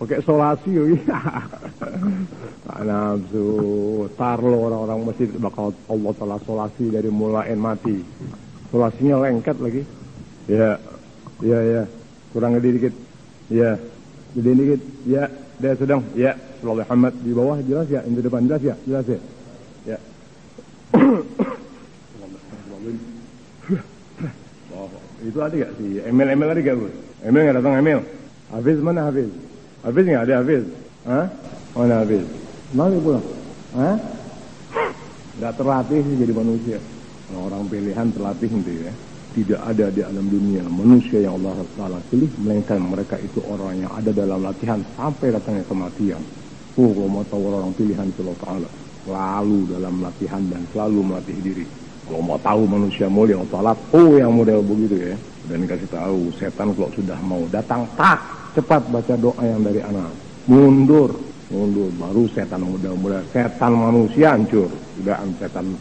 pakai solasi nafsu tarlo orang-orang masjid bakal Allah Ta'ala solasi dari mulai mati. Solasinya lengket lagi. Ya kurang dikit. Ya gede dikit. Ya dia sedang. Ya Sallallahu Muhammad di bawah jelas ya, di depan jelas ya. Ya. Itu ada gak si Emil ada gak bu? Emil gak datang Emil? Hafiz mana Hafiz? Hafiz gak ada Hafiz? Hah? Mana Hafiz? Mana pulang? Hah? Gak terlatih sih jadi manusia. Orang pilihan terlatih gitu ya. Tidak ada di alam dunia manusia yang Allah Ta'ala pilih, melainkan mereka itu orang yang ada dalam latihan sampai datangnya kematian. Kalau mau tahu orang pilihan Allah Ta'ala, selalu dalam latihan dan selalu melatih diri. Kalau mau tahu manusia mulia Allah Ta'ala, yang model begitu ya. Dan kasih tahu setan kalau sudah mau datang, cepat baca doa yang dari anak. Mundur, baru setan mudah-mudahan setan manusia hancur. Sudah setan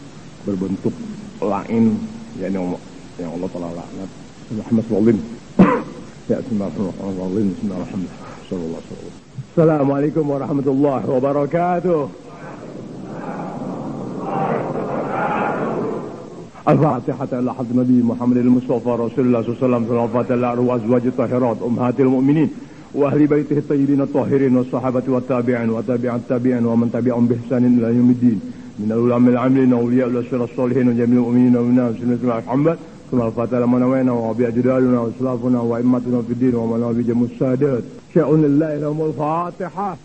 berbentuk lain yang Allah Ta'ala laknat. Muhammad sallallahu ya bismillahirrahmanirrahim. Bismillahirrahmanirrahim. Assalamualaikum warahmatullahi wabarakatuh. الفاتحة إلى حضرة النبي محمد المصطفى رسول الله صلى الله عليه وسلم في الوفاة إلى أرواح أزواج الطاهرات أمهات المؤمنين وأهل بيته الطيبين الطاهرين والصحابة والتابعين وتابع التابعين ومن تبعهم بإحسان إلى يوم الدين من العلماء العاملين وأولياء الأشرار الصالحين وجميع المؤمنين والمؤمنات سيدنا محمد ثم الفاتحة إلى منوينا وبأجدادنا وأسلافنا وأئمتنا في الدين ومن بجميع السادات شأن الله لهم الفاتحة.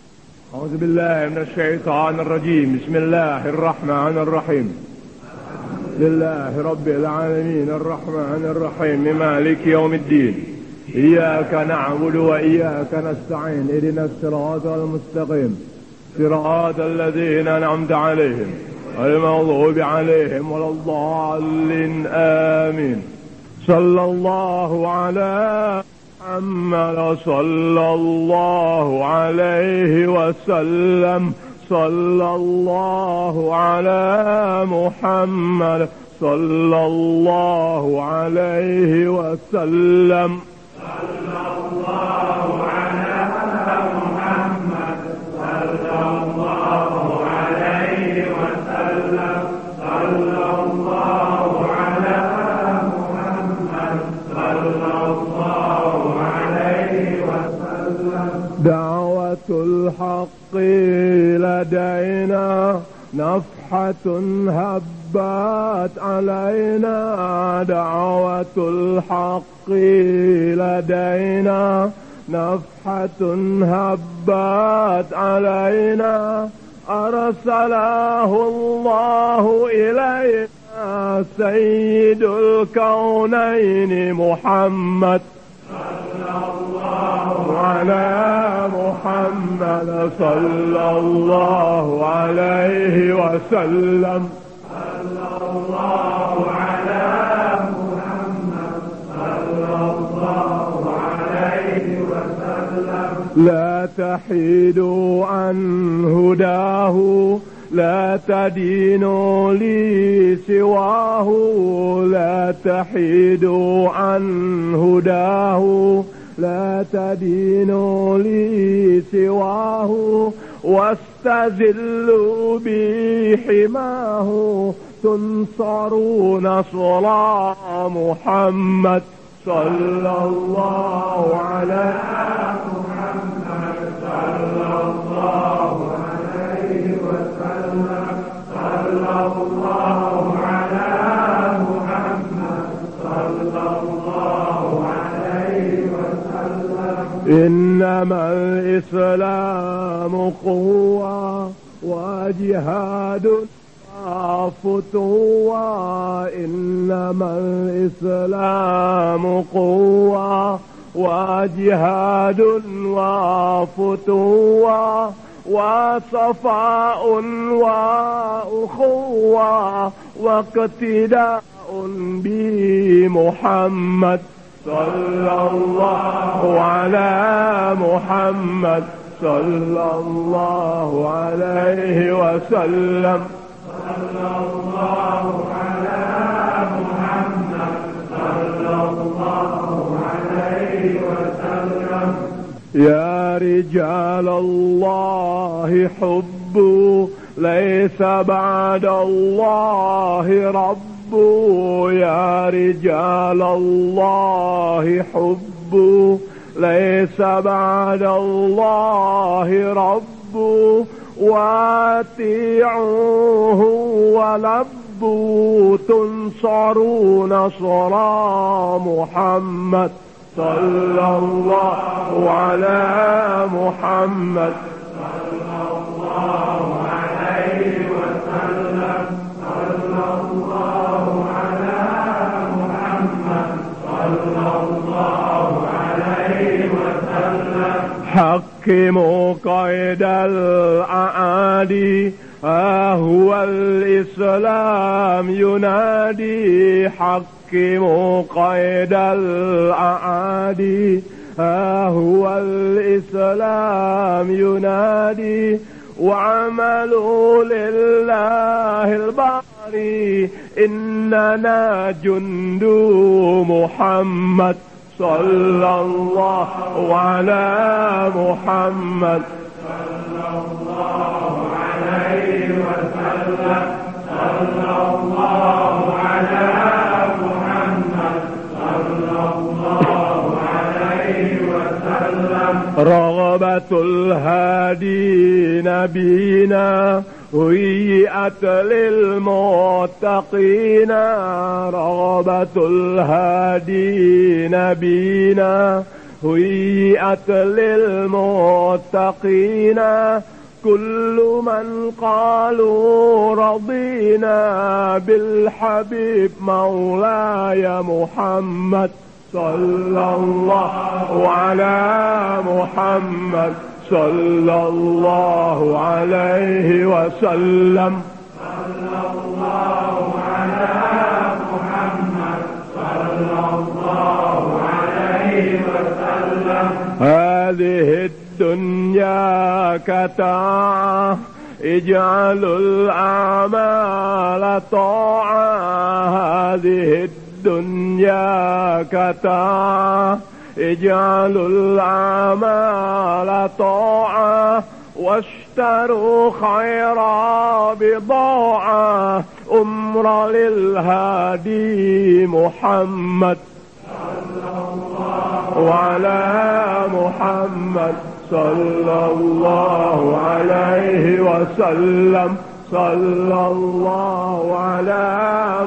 أعوذ بالله من الشيطان الرجيم. بسم الله الرحمن الرحيم. لله رب العالمين الرحمن الرحيم مالك يوم الدين إياك نعبد وإياك نستعين اهدنا الصراط المستقيم صراط الذين أنعمت عليهم المغضوب عليهم ولا الضالين آمين. صلى الله على محمد صلى الله عليه وسلم. صلى الله على محمد صلى الله عليه وسلم. صلى الله على محمد صلى الله عليه وسلم. صلى الله على محمد صلى الله عليه وسلم. دعوة الحق لدينا نفحة هبت علينا. دعوة الحق لدينا نفحة هبت علينا. أرسله الله إلينا سيد الكونين محمد. صلى الله على محمد صلى الله عليه وسلم. صلى الله على محمد صلى الله عليه وسلم. لا تحيدوا عن هداه لا تدينوا لي سواه. لا تحيدوا عن هداه لا تدينوا لي سواه. واستذلوا بحماه تنصروا نصر محمد. صلى الله على محمد صلى الله عليه وسلم. صلى الله على محمد صلى الله عليه وسلم. إنما الإسلام قوة وجهاد وفتوى. إنما الإسلام قوة وجهاد وفتوى وصفاء وأخوة واقتداء بمحمد. صلى الله على محمد صلى الله عليه وسلم. صلى الله على محمد صلى الله عليه وسلم. يا رجال الله حب ليس بعد الله رب يا رجال الله حب ليس بعد الله رب واتيعوه ولبوا تنصروا نصر محمد صلى الله على محمد صلى الله عليه وسلم صلى الله على محمد صلى الله عليه وسلم حكموا قيد الأعادي هو الإسلام ينادي حكموا قيد الأعادي هو الإسلام ينادي وعملوا لله الباري إننا جند محمد صلى الله على محمد صلى الله عليه وسلم صلى الله على محمد صلى الله عليه وسلم رغبة الهادي نبينا هيئت للمتقين رغبة الهادي نبينا هيئت للمتقين كل من قالوا رضينا بالحبيب مولاي محمد صلى الله على محمد صلى الله عليه وسلم صلى الله على محمد صلى الله عليه وسلم هذه الدنيا كتاعة اجعلوا الأعمال طاعة هذه الدنيا كتاعة اجعلوا الأعمال طاعة واشتروا خير بضاعة أمر للهادي محمد صلى الله على محمد صلى الله عليه وسلم صلى الله على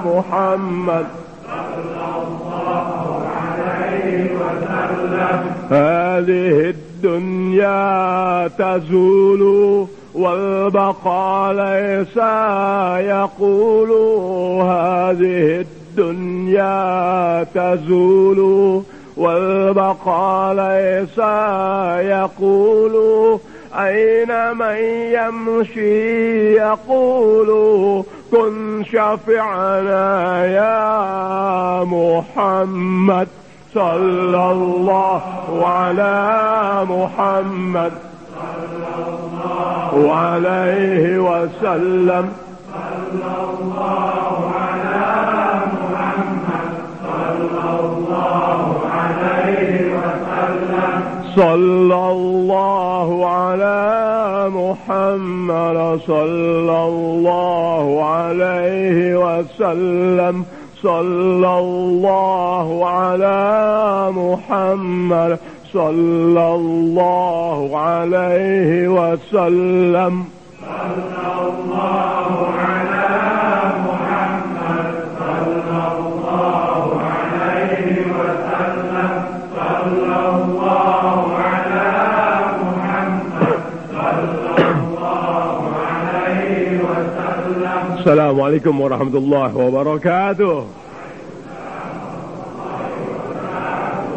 محمد صلى الله عليه وسلم هذه الدنيا تزول والبقاء ليس يقول هذه الدنيا تزول والبقاء ليس يقول أين من يمشي يقول كن شفيعنا يا محمد صلى الله على محمد صلى الله عليه وسلم صلى الله على محمد صلى الله عليه وسلم صلى الله على محمد صلى الله عليه وسلم صلى الله على محمد صلى الله عليه وسلم صلى الله على محمد صلى الله عليه وسلم صلى الله على محمد صلى الله عليه وسلم السلام عليكم ورحمة الله وبركاته.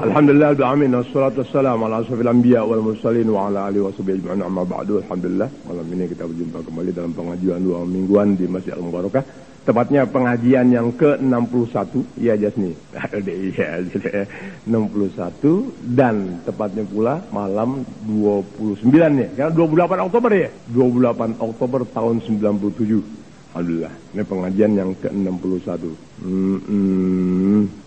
Alhamdulillah Rabbil wassalatu wassalamu ala asyrafil anbiya wal mursalin wa ala alihi washabihi ajma'in amma ba'du. Alhamdulillah malam ini kita berjumpa kembali dalam pengajian 2 mingguan di Masjid Al-Mubarakah. Tepatnya pengajian yang ke-61 ya Jasni. Iya 61 dan tepatnya pula malam 29 ya. Karena 28 Oktober ya. 28 Oktober tahun 97. Alhamdulillah, ini pengajian yang ke-61.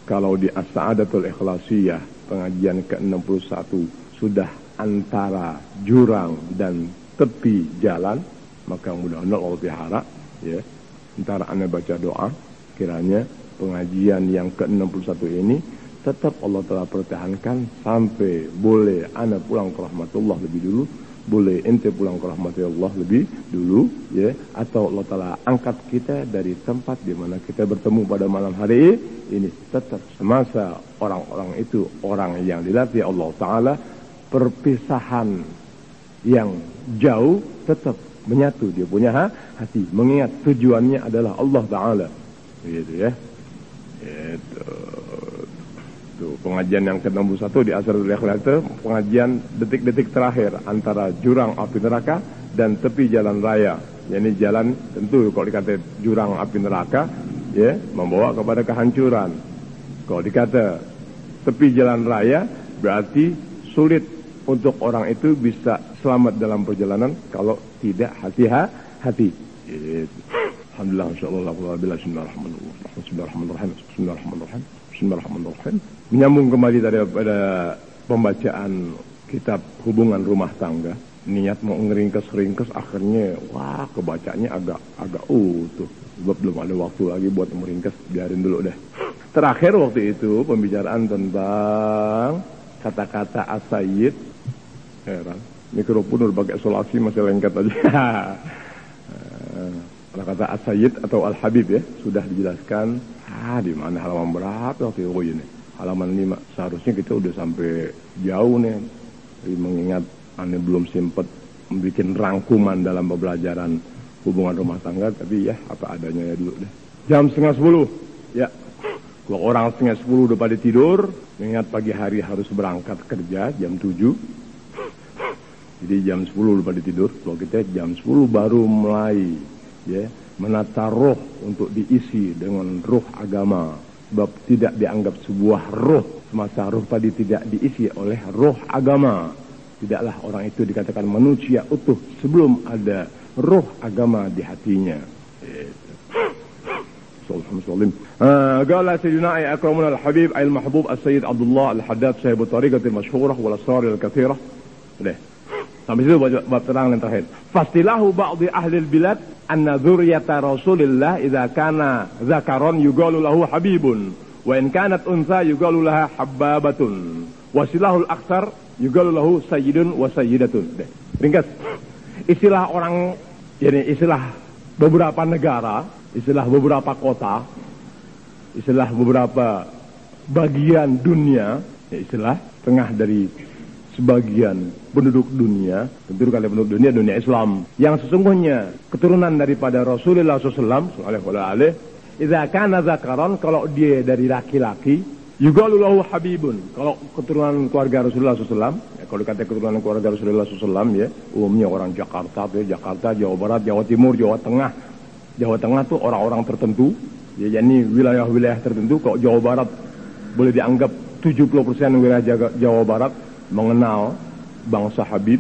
Kalau di As-Sa'adatul Ikhlasiyah, pengajian ke-61 sudah antara jurang dan tepi jalan, maka mudah-mudahan Allah pelihara, ya. Antara anda baca doa, kiranya pengajian yang ke-61 ini tetap Allah telah pertahankan sampai boleh anda pulang ke rahmatullah lebih dulu, boleh ente pulang ke rahmatullah lebih dulu, ya, atau Allah telah angkat kita dari tempat di mana kita bertemu pada malam hari ini. Tetap semasa orang-orang itu orang yang dilatih Allah Ta'ala, perpisahan yang jauh tetap menyatu dia punya hati, mengingat tujuannya adalah Allah Ta'ala, gitu ya. Itu pengajian yang ke-61 di Asrul Ikhlas, pengajian detik-detik terakhir antara jurang api neraka dan tepi jalan raya. Yani jalan, tentu kalau dikata jurang api neraka, ya, membawa kepada kehancuran. Kalau dikata tepi jalan raya, berarti sulit untuk orang itu bisa selamat dalam perjalanan kalau tidak hati-hati. Alhamdulillah, insyaallah, bismillahirrahmanirrahim. Bismillahirrahmanirrahim. Menyambung kembali daripada pembacaan kitab hubungan rumah tangga. Niat mau ngeringkes-ringkes, akhirnya wah kebacanya agak utuh. Sebab belum ada waktu lagi buat meringkes, biarin dulu deh. Terakhir waktu itu pembicaraan tentang kata-kata as-sayyid. Heran, mikrofon udah pakai isolasi masih lengket aja. Kata as-sayyid atau al-habib, ya, sudah dijelaskan. Di mana halaman berapa waktu itu ini? Halaman 5. Seharusnya kita udah sampai jauh nih. Mengingat ane belum sempat membuat rangkuman dalam pembelajaran hubungan rumah tangga, tapi ya apa adanya ya dulu deh. Jam 9:30, ya. Kalau orang 9:30 udah pada tidur, mengingat pagi hari harus berangkat kerja jam 7. Jadi jam 10 udah pada tidur. Kalau kita jam 10 baru mulai, ya, menata roh untuk diisi dengan roh agama. Sebab tidak dianggap sebuah roh semasa roh tadi tidak diisi oleh roh agama. Tidaklah orang itu dikatakan manusia utuh sebelum ada roh agama di hatinya. قال سيدنا أكرمنا الحبيب أي المحبوب السيد عبد الله الحداد صاحب الطريقة المشهورة والأسرار الكثيرة. Sampai situ bab terang yang terakhir. Fastilahu ba'di ahli bilad anna dzurriyyata Rasulillah idza kana dzakaron yuqalu lahu habibun wa in kanat untha yuqalu laha habbabatun wa silahul aktsar yuqalu lahu sayyidun wa sayyidatun. Ringkas. Istilah orang, yani istilah beberapa negara, istilah beberapa kota, istilah beberapa bagian dunia, ya, istilah tengah dari sebagian penduduk dunia, tentu kalau penduduk dunia, dunia Islam, yang sesungguhnya keturunan daripada Rasulullah SAW, idza kana zakaron, kalau dia dari laki-laki, yuqalu lahu habibun, kalau keturunan keluarga Rasulullah SAW, ya, kalau dikata keturunan keluarga Rasulullah SAW, ya, umumnya orang Jakarta, ya, Jakarta, Jawa Barat, Jawa Timur, Jawa Tengah. Jawa Tengah tuh orang-orang tertentu, ya, yakni wilayah-wilayah tertentu. Kalau Jawa Barat boleh dianggap 70% wilayah Jawa Barat mengenal bangsa Habib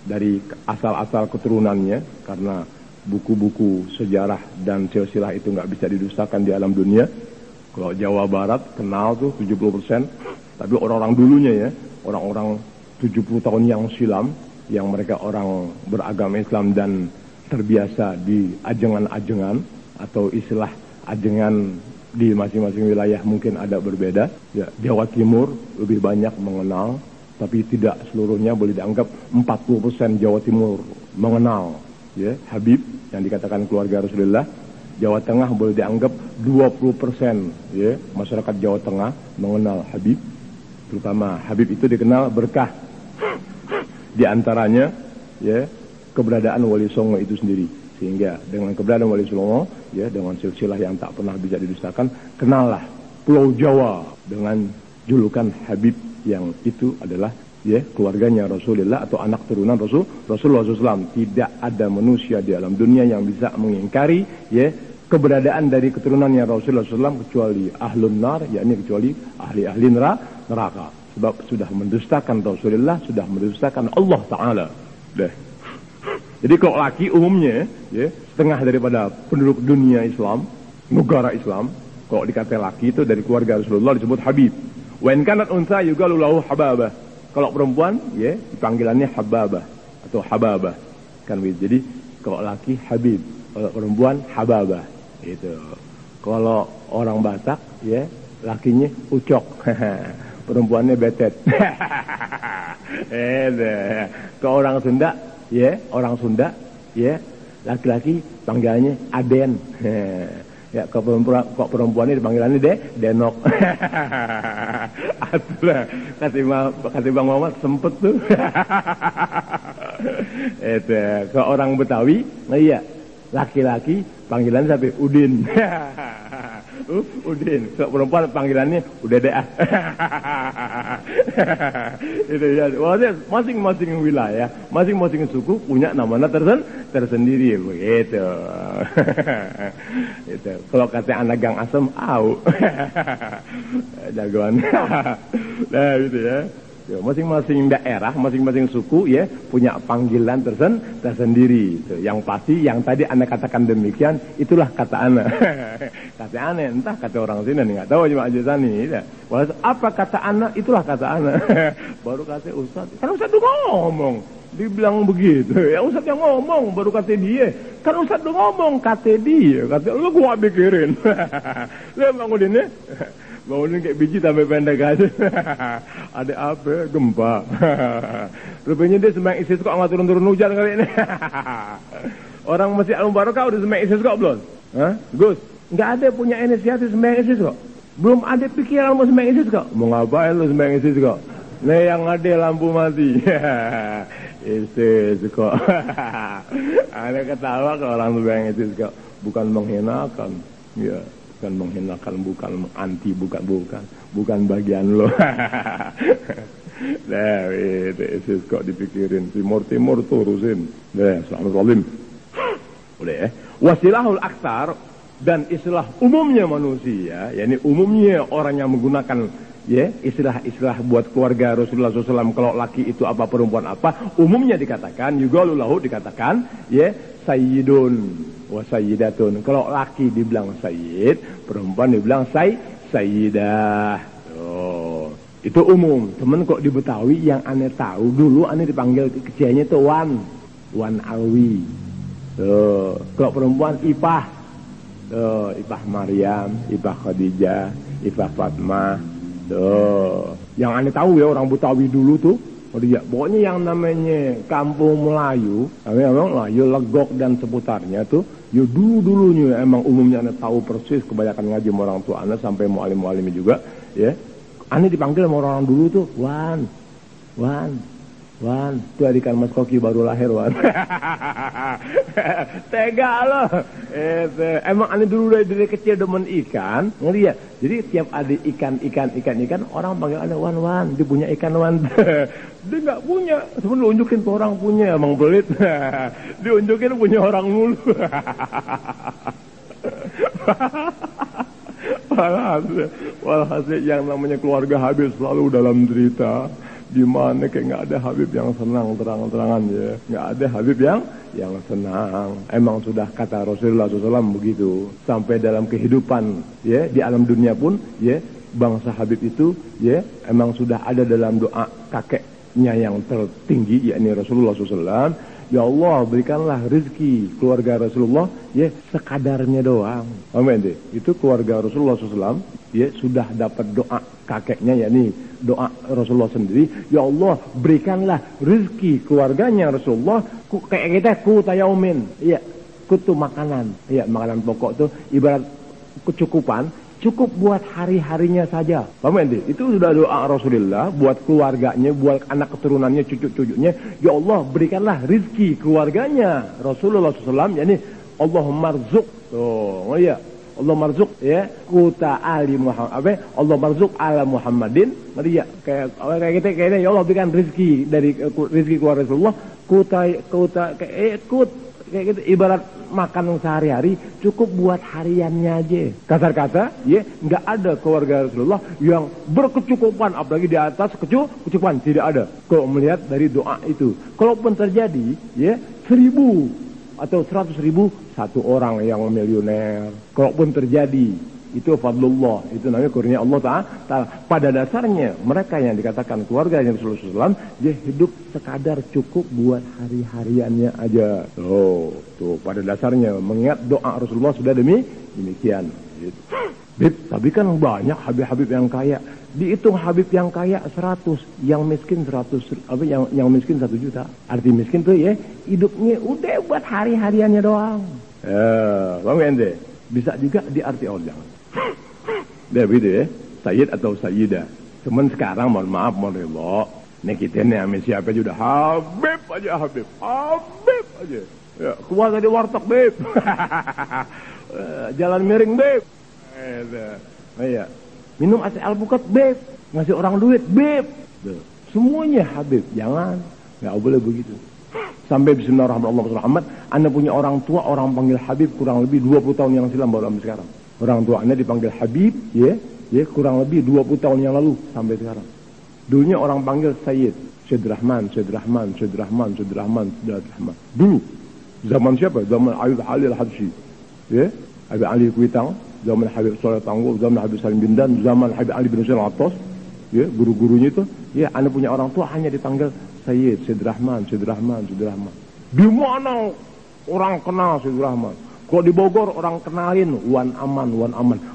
dari asal-asal keturunannya, karena buku-buku sejarah dan silsilah itu nggak bisa didustakan di alam dunia. Kalau Jawa Barat kenal tuh 70%, tapi orang-orang dulunya, ya, orang-orang 70 tahun yang silam, yang mereka orang beragama Islam dan terbiasa di ajengan-ajengan atau istilah ajengan di masing-masing wilayah mungkin ada berbeda. Ya, Jawa Timur lebih banyak mengenal, tapi tidak seluruhnya, boleh dianggap 40% Jawa Timur mengenal, ya, Habib yang dikatakan keluarga Rasulullah. Jawa Tengah boleh dianggap 20%, ya, masyarakat Jawa Tengah mengenal Habib. Terutama Habib itu dikenal berkah. Di antaranya, ya, keberadaan Wali Songo itu sendiri. Sehingga dengan keberadaan Wali Songo, ya, dengan silsilah yang tak pernah bisa didustakan, kenallah Pulau Jawa dengan julukan Habib, yang itu adalah, ya, keluarganya Rasulullah atau anak turunan Rasulullah SAW. Tidak ada manusia di alam dunia yang bisa mengingkari, ya, keberadaan dari keturunannya Rasulullah SAW kecuali ahlun nar, yakni kecuali ahli-ahli neraka. Sebab sudah mendustakan Rasulullah, sudah mendustakan Allah Ta'ala. Jadi kalau laki umumnya, ya, setengah daripada penduduk dunia Islam, negara Islam, kalau dikata laki itu dari keluarga Rasulullah disebut Habib. Wa in kanat unsa yuqalu lahu hababah. Kalau perempuan, ya panggilannya Hababah atau Hababah. Kan begitu. Jadi kalau laki Habib, kalau perempuan Hababah. Gitu. Kalau orang Batak, ya lakinya Ucok, perempuannya Betet. Kalau orang Sunda, ya orang Sunda, ya laki-laki panggilannya Aden. Ya, kok perempuannya dipanggilannya Denok. Atulah kata Bang Muhammad sempet tuh. Itu ke orang Betawi, nah iya laki-laki panggilannya sampai Udin. Udin. Ke perempuan panggilannya Udede. Itu ya. Masing-masing wilayah, masing-masing suku punya namanya tersendiri begitu. Itu. Kalau kata anak Gang Asem, au. Jagoan. Nah, gitu ya. Ya, masing-masing daerah, masing-masing suku ya punya panggilan tersendiri. Itu. Yang pasti yang tadi Anda katakan demikian, itulah kata Anda. Kata Anda, entah kata orang sini nggak tahu cuma aja sini. Ya. Apa kata Anda, itulah kata Anda. Baru kata Ustaz, kan Ustaz tuh ngomong, dibilang begitu. Ya Ustaz yang ngomong, baru kata dia. Kan Ustaz tuh ngomong, kata dia. Kata lu gua pikirin. Lu bangunin ya. Bangunin kayak biji tambah pendek aja. Ada apa? Gempa. Rupanya dia sembahyang isis kok nggak turun-turun hujan kali ini. Orang Masjid Al-Mubarakah udah sembahyang isis kok belum? Hah? Gus, nggak ada punya inisiatif sembahyang isis kok. Belum ada pikiran mau sembahyang isis kok. Mau ngapain lu sembahyang isis kok? Nah yang ada lampu mati. Isis kok. Ada ketawa kalau orang sembahyang isis kok. Bukan menghinakan. Ya. Bukan menghinakan, bukan anti, bukan bagian lo. Nah, itu kok dipikirin timur turusin. Nah, selamat salim. Udah ya. Wasilahul aksar dan istilah umumnya manusia, yakni umumnya orang yang menggunakan ya istilah-istilah buat keluarga Rasulullah SAW. Kalau laki itu apa, perempuan apa, umumnya dikatakan juga lulahu dikatakan ya sayyidun wa sayyidatun. Kalau laki dibilang sayyid, perempuan dibilang sayyidah. Oh, itu umum. Temen kok di Betawi yang aneh tahu dulu aneh dipanggil kecilnya itu Wan Alwi. Kalau perempuan Ipah. Ipah Maryam, Ipah Khadijah, Ipah Fatmah. Yang aneh tahu ya orang Betawi dulu tuh. Ya, pokoknya yang namanya kampung Melayu, Melayu, Legok dan seputarnya tuh, ya dulunya emang umumnya Anda tahu persis, kebanyakan ngaji sama orang tua Anda sampai mualim-mualimnya juga, ya. Anda dipanggil sama orang dulu tuh, Wan, itu adik Mas Koki baru lahir, Wan. Tega loh. Emang Anda dulu dari kecil demen ikan, ngerti ya? Jadi tiap ada ikan, orang panggil Anda Wan, dia punya ikan Wan. Dia nggak punya, sebelum lu unjukin tuh orang punya, emang pelit. Diunjukin punya orang mulu. Walhasil yang namanya keluarga Habib selalu dalam derita. Di mana kayak nggak ada Habib yang senang terang-terangan ya, nggak ada Habib yang senang. Emang sudah kata Rasulullah SAW begitu. Sampai dalam kehidupan ya di alam dunia pun ya bangsa Habib itu ya emang sudah ada dalam doa kakeknya yang tertinggi yakni Rasulullah SAW. Ya Allah berikanlah rezeki keluarga Rasulullah ya sekadarnya doang. Amin deh. Itu keluarga Rasulullah SAW ya sudah dapat doa kakeknya yakni doa Rasulullah sendiri. Ya Allah berikanlah rezeki keluarganya Rasulullah kayak kita kutayaumin. Iya, kutu makanan. Iya, makanan pokok tuh ibarat kecukupan, cukup buat hari-harinya saja. Paham ente? Itu sudah doa Rasulullah buat keluarganya, buat anak keturunannya, cucu-cucunya. Ya Allah berikanlah rezeki keluarganya Rasulullah SAW. Yani Allahumma rzuq. Oh iya. Allah marzuk ya kuta ali Muhammad Allah marzuk ala Muhammadin ya kayak kita kayaknya ya Allah berikan rezeki dari rezeki keluarga Rasulullah kayak gitu ibarat makan sehari-hari cukup buat hariannya aja. Kasar kata ya nggak ada keluarga Rasulullah yang berkecukupan apalagi di atas kecukupan, tidak ada. Kalau melihat dari doa itu, kalaupun terjadi ya 1.000 atau 100.000 satu orang yang milioner. Kalaupun terjadi Itu fadlullah, itu namanya kurnia Allah Ta'ala. Pada dasarnya mereka yang dikatakan keluarga yang Rasulullah SAW, dia hidup sekadar cukup buat hari-hariannya aja. Tuh pada dasarnya mengingat doa Rasulullah sudah demikian. Gitu. Tapi kan banyak habib-habib yang kaya. Dihitung habib yang kaya 100, yang miskin 100, yang miskin 1 juta. Arti miskin tuh ya hidupnya udah buat hari-hariannya doang. Paham ente? Bisa juga diarti orang. Dia begitu ya, Sayyid atau Sayyidah. Cuman sekarang mohon maaf, mohon rela. Nih kita nih sama siapa aja udah Habib aja. Ya, keluar dari warteg Beb. Jalan miring Beb. Iya. Minum AC alpukat Beb. Ngasih orang duit Beb. Semuanya Habib. Jangan, nggak boleh begitu. Sampai bismillahirrahmanirrahim. Anda punya orang tua, orang panggil Habib kurang lebih 20 tahun yang silam baru sampai sekarang. Orang tua Anda dipanggil Habib, ya kurang lebih 20 tahun yang lalu sampai sekarang. Dulunya orang panggil Sayyid, Syed Rahman. Dulu, zaman siapa? Zaman Habib Ali Al-Habsyi, ya, Habib Ali Kuitang, zaman Habib Soleh Tanggul, zaman Habib Salim Bindan, zaman Habib Ali bin Hussein Al-Attas, ya, guru-gurunya itu, ya, Anda punya orang tua hanya dipanggil Sayyid, Syed Rahman. Di mana orang kenal Syed Rahman? Kalau di Bogor orang kenalin Wan Aman.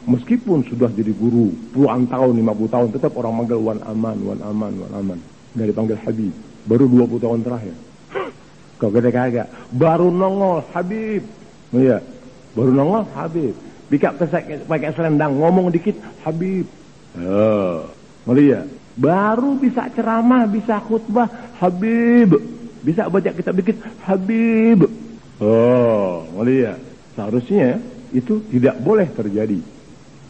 Meskipun sudah jadi guru puluhan tahun, 50 tahun, tetap orang manggil Wan Aman. Nggak dipanggil Habib. Baru 20 tahun terakhir. Kau kagak. Baru nongol Habib. Iya. Baru nongol Habib. Bika pakai selendang ngomong dikit Habib. Ngeliat. Baru bisa ceramah, bisa khutbah Habib. Bisa baca kitab dikit Habib. Ngeliat. Seharusnya itu tidak boleh terjadi.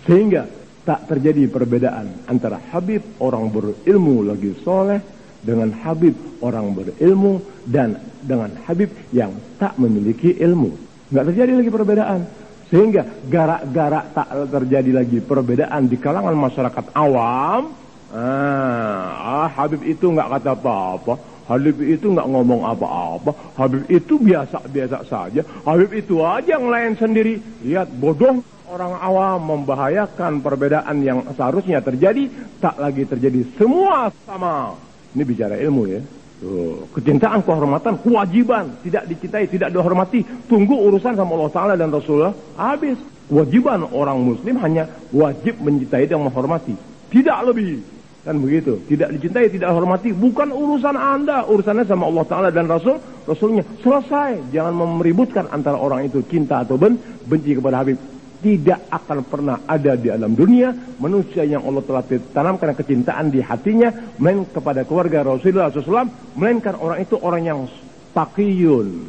Sehingga tak terjadi perbedaan antara Habib orang berilmu lagi soleh dengan Habib orang berilmu dan dengan Habib yang tak memiliki ilmu. Nggak terjadi lagi perbedaan. Sehingga gara-gara tak terjadi lagi perbedaan di kalangan masyarakat awam, Habib itu nggak kata apa-apa. Habib itu nggak ngomong apa-apa. Habib itu biasa-biasa saja. Habib itu aja yang lain sendiri. Lihat, bodoh orang awam membahayakan perbedaan yang seharusnya terjadi, tak lagi terjadi. Semua sama. Ini bicara ilmu ya. Kecintaan, kehormatan, kewajiban. Tidak dicintai, tidak dihormati. Tunggu urusan sama Allah Ta'ala dan Rasulullah. Habis. Kewajiban orang muslim hanya wajib mencintai dan menghormati. Tidak lebih. Kan begitu, tidak dicintai, tidak hormati, bukan urusan Anda, urusannya sama Allah Ta'ala dan Rasulnya. Selesai, jangan meributkan antara orang itu cinta atau benci kepada Habib. Tidak akan pernah ada di alam dunia manusia yang Allah telah tanamkan kecintaan di hatinya melainkan kepada keluarga Rasulullah SAW, melainkan orang itu orang yang taqiyun,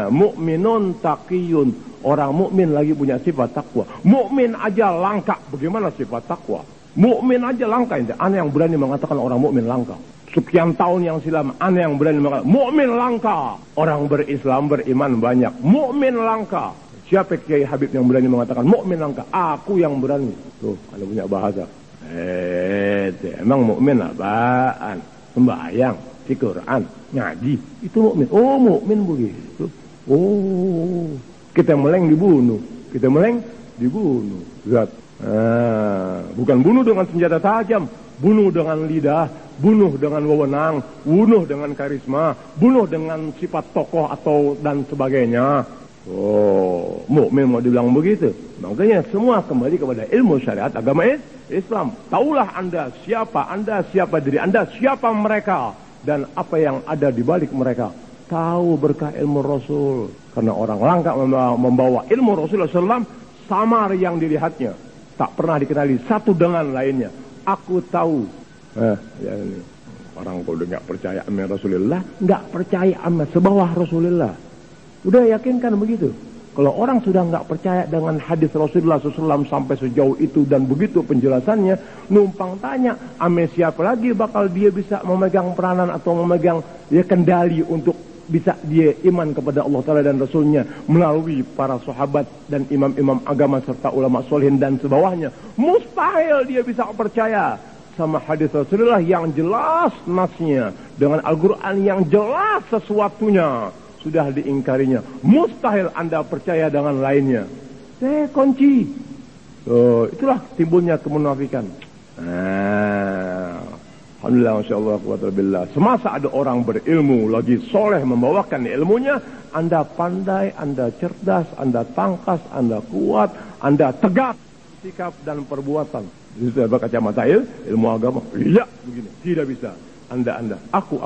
mukminun taqiyun. Orang mukmin lagi punya sifat takwa. Mukmin aja langka, bagaimana sifat takwa? Mukmin aja langka, aneh yang berani mengatakan orang mukmin langka. Sekian tahun yang silam, aneh yang berani mengatakan mukmin langka. Orang berislam, beriman banyak, mukmin langka. Siapa Kiai Habib yang berani mengatakan mukmin langka? Aku yang berani. Tuh, ada punya bahasa. Emang mukmin apaan? Sembahyang, di Quran, ngaji, itu mukmin. Oh, mukmin begitu. Oh, kita meleng dibunuh. Lihat. Bukan bunuh dengan senjata tajam, bunuh dengan lidah, bunuh dengan wewenang, bunuh dengan karisma, bunuh dengan sifat tokoh atau dan sebagainya. Mukmin mau dibilang begitu. Makanya semua kembali kepada ilmu syariat agama Islam. Taulah Anda siapa diri Anda, siapa mereka dan apa yang ada di balik mereka. Tahu berkah ilmu Rasul. Karena orang langka membawa ilmu Rasulullah SAW samar yang dilihatnya. Tak pernah dikenali satu dengan lainnya. Aku tahu. Orang kalau udah nggak percaya sama Rasulullah, nggak percaya sama sebawah Rasulullah. Udah yakinkan begitu. Kalau orang sudah nggak percaya dengan hadis Rasulullah SAW sampai sejauh itu dan begitu penjelasannya, numpang tanya, ame siapa lagi bakal dia bisa memegang peranan atau memegang kendali untuk bisa dia iman kepada Allah Ta'ala dan Rasulnya melalui para sahabat dan imam-imam agama serta ulama solihin dan sebawahnya. Mustahil dia bisa percaya sama hadis Rasulullah yang jelas nasnya dengan Al-Quran yang jelas sesuatunya sudah diingkarinya. Mustahil Anda percaya dengan lainnya. Kunci. Itulah timbulnya kemunafikan. Alhamdulillah, Masya Allah, Alhamdulillah. Semasa ada orang berilmu, lagi soleh membawakan ilmunya, Anda pandai, Anda cerdas, Anda tangkas, Anda kuat, Anda tegak sikap dan perbuatan. Itu sudah berkacamata ilmu agama. Iya, begini. Tidak bisa. Anda, aku.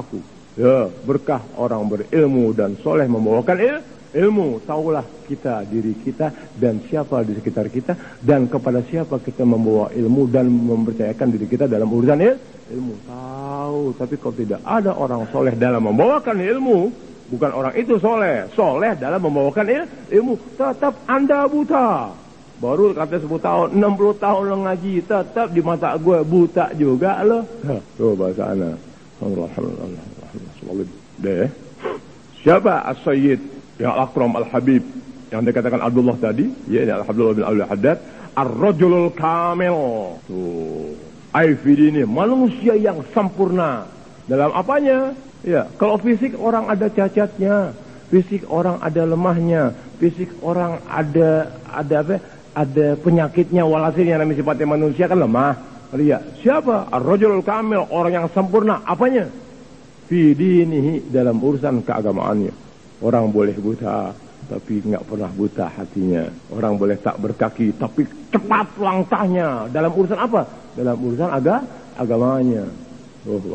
Ya, berkah orang berilmu dan soleh membawakan ilmu. Taulah kita, diri kita, dan siapa di sekitar kita, dan kepada siapa kita membawa ilmu dan mempercayakan diri kita dalam urusan ilmu. Tahu, tapi kalau tidak ada orang soleh dalam membawakan ilmu, bukan orang itu soleh dalam membawakan ilmu, tetap Anda buta. Baru kata 10 tahun, 60 tahun lo ngaji, tetap di mata gue buta juga lo. Tuh bahasa anak. Alhamdulillah. Siapa As-Sayyid yang Al-Akram Al-Habib yang dikatakan Abdullah tadi, ya, Abdullah bin Abdul Haddad, Ar-Rajulul Kamil. Tuh, ini manusia yang sempurna dalam apanya? Ya, kalau fisik orang ada cacatnya, fisik orang ada lemahnya, fisik orang ada penyakitnya, walhasil yang namanya sifatnya manusia kan lemah. Lihat, siapa? Ar-Rajulul Kamil, orang yang sempurna. Apanya? Fi dinihi, dalam urusan keagamaannya. Orang boleh buta, tapi nggak pernah buta hatinya. Orang boleh tak berkaki, tapi cepat langkahnya. Dalam urusan apa? Dalam urusan agamanya.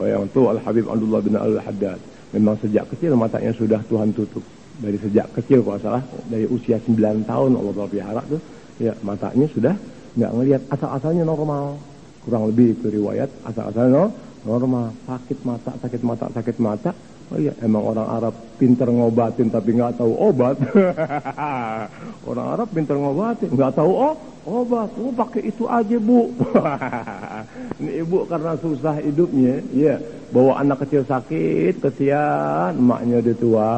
Yang itu Al-Habib Abdullah bin Al-Haddad. Memang sejak kecil matanya sudah Tuhan tutup. Dari sejak kecil kalau salah, dari usia 9 tahun Allah pelihara tuh, ya matanya sudah nggak ngelihat, asal-asalnya normal. Kurang lebih itu riwayat, asal-asalnya normal. Sakit mata. Oh iya, emang orang Arab pinter ngobatin tapi nggak tahu obat. Orang Arab pinter ngobatin, nggak tahu obat. Pakai itu aja, Bu. Ini ibu karena susah hidupnya, ya, bawa anak kecil sakit, kesian, emaknya udah tua.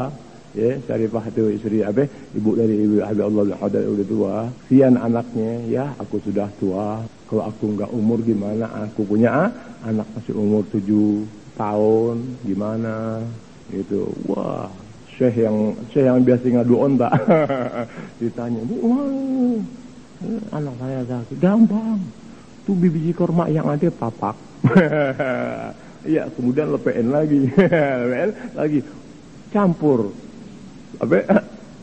Ya, Syarifah itu istri ibu dari ibu Habib Allah bin Haddad udah tua. Kesian anaknya, ya, aku sudah tua. Kalau aku nggak umur gimana? Aku punya anak masih umur 7 tahun, gimana? Itu, wah, Syekh yang biasa ngadu onta. Ditanya, Bu, anak saya sakit, gampang. Tuh biji korma yang ada papak. Iya, kemudian lepein lagi, campur.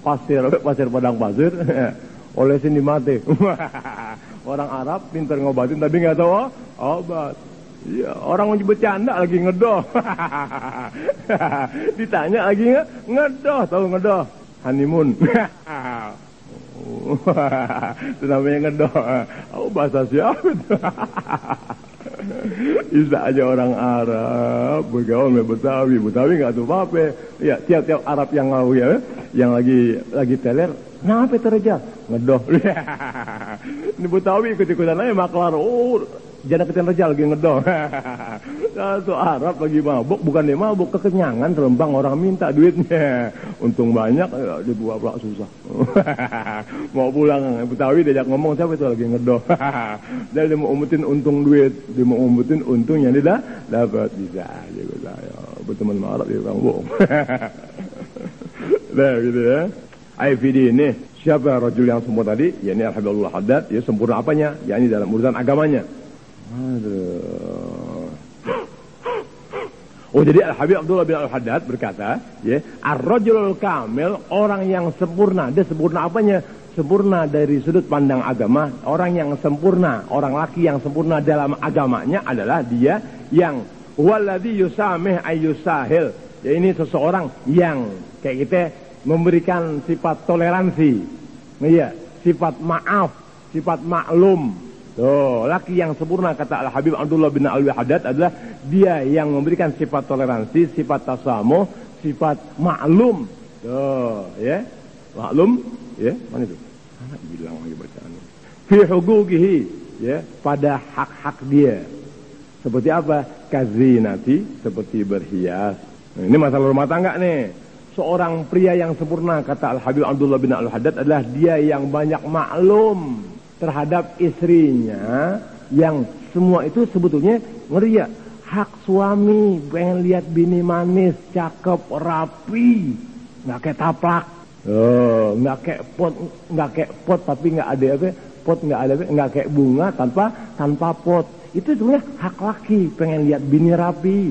Pasir padang pasir, olesin di mati. Orang Arab pintar ngobatin tapi nggak tahu obat. Ya, orang bercanda lagi ngedoh. Ditanya lagi ngedoh, tahu ngedoh? Honeymoon. Itu namanya ngedoh. Bahasa siapa itu? Bisa aja orang Arab bergaul sama Betawi nggak tahu apa. Ya, tiap Arab yang ngau ya, yang lagi teler, kenapa terjal? Ngedoh. Ini Betawi ikut-ikutan aja maklar. Jangan ketin rejal lagi ngedoh. Tuh Arab lagi mabuk, bukan dia mabuk, kekenyangan, terlembang orang minta duitnya. Untung banyak, dibuat pula susah. Mau pulang Betawi diajak ngomong, siapa itu lagi ngedoh. Dan dia mau umpetin untung duit, dia mau umpetin untung yang dia dapat, bisa aja gue saya. Berteman sama Arab dia orang bohong. Nah gitu ya. IVD ini siapa rajul yang sempurna tadi? Ya ini Al-Habib Abdul Haddad. Ya sempurna apanya? Ya ini dalam urusan agamanya. Jadi Al-Habib Abdullah bin Al-Haddad berkata, ya, Ar-Rajulul Kamil, orang yang sempurna. Dia sempurna apanya? Sempurna dari sudut pandang agama. Orang yang sempurna, orang laki yang sempurna dalam agamanya adalah dia yang waladhi yusamih ayyusahil. Ya ini seseorang yang kayak kita memberikan sifat toleransi. Iya, sifat maaf, sifat maklum. Laki yang sempurna kata Al-Habib Abdullah bin Al-Haddad adalah dia yang memberikan sifat toleransi, sifat tasamuh, sifat maklum. Ya. Maklum, ya. Mana itu? Anak bilang lagi bacaannya. Fi huquqihi, ya, pada hak-hak dia. Seperti apa? Kazinati, seperti berhias. Nah, ini masalah rumah tangga nih. Seorang pria yang sempurna kata Al-Habib Abdullah bin Al-Haddad adalah dia yang banyak maklum terhadap istrinya, yang semua itu sebetulnya ngeri ya. Hak suami pengen lihat bini manis, cakep, rapi, nggak kayak taplak, nggak kayak pot tapi nggak ada apa pot nggak kayak bunga tanpa pot. Itu sebenarnya hak laki, pengen lihat bini rapi.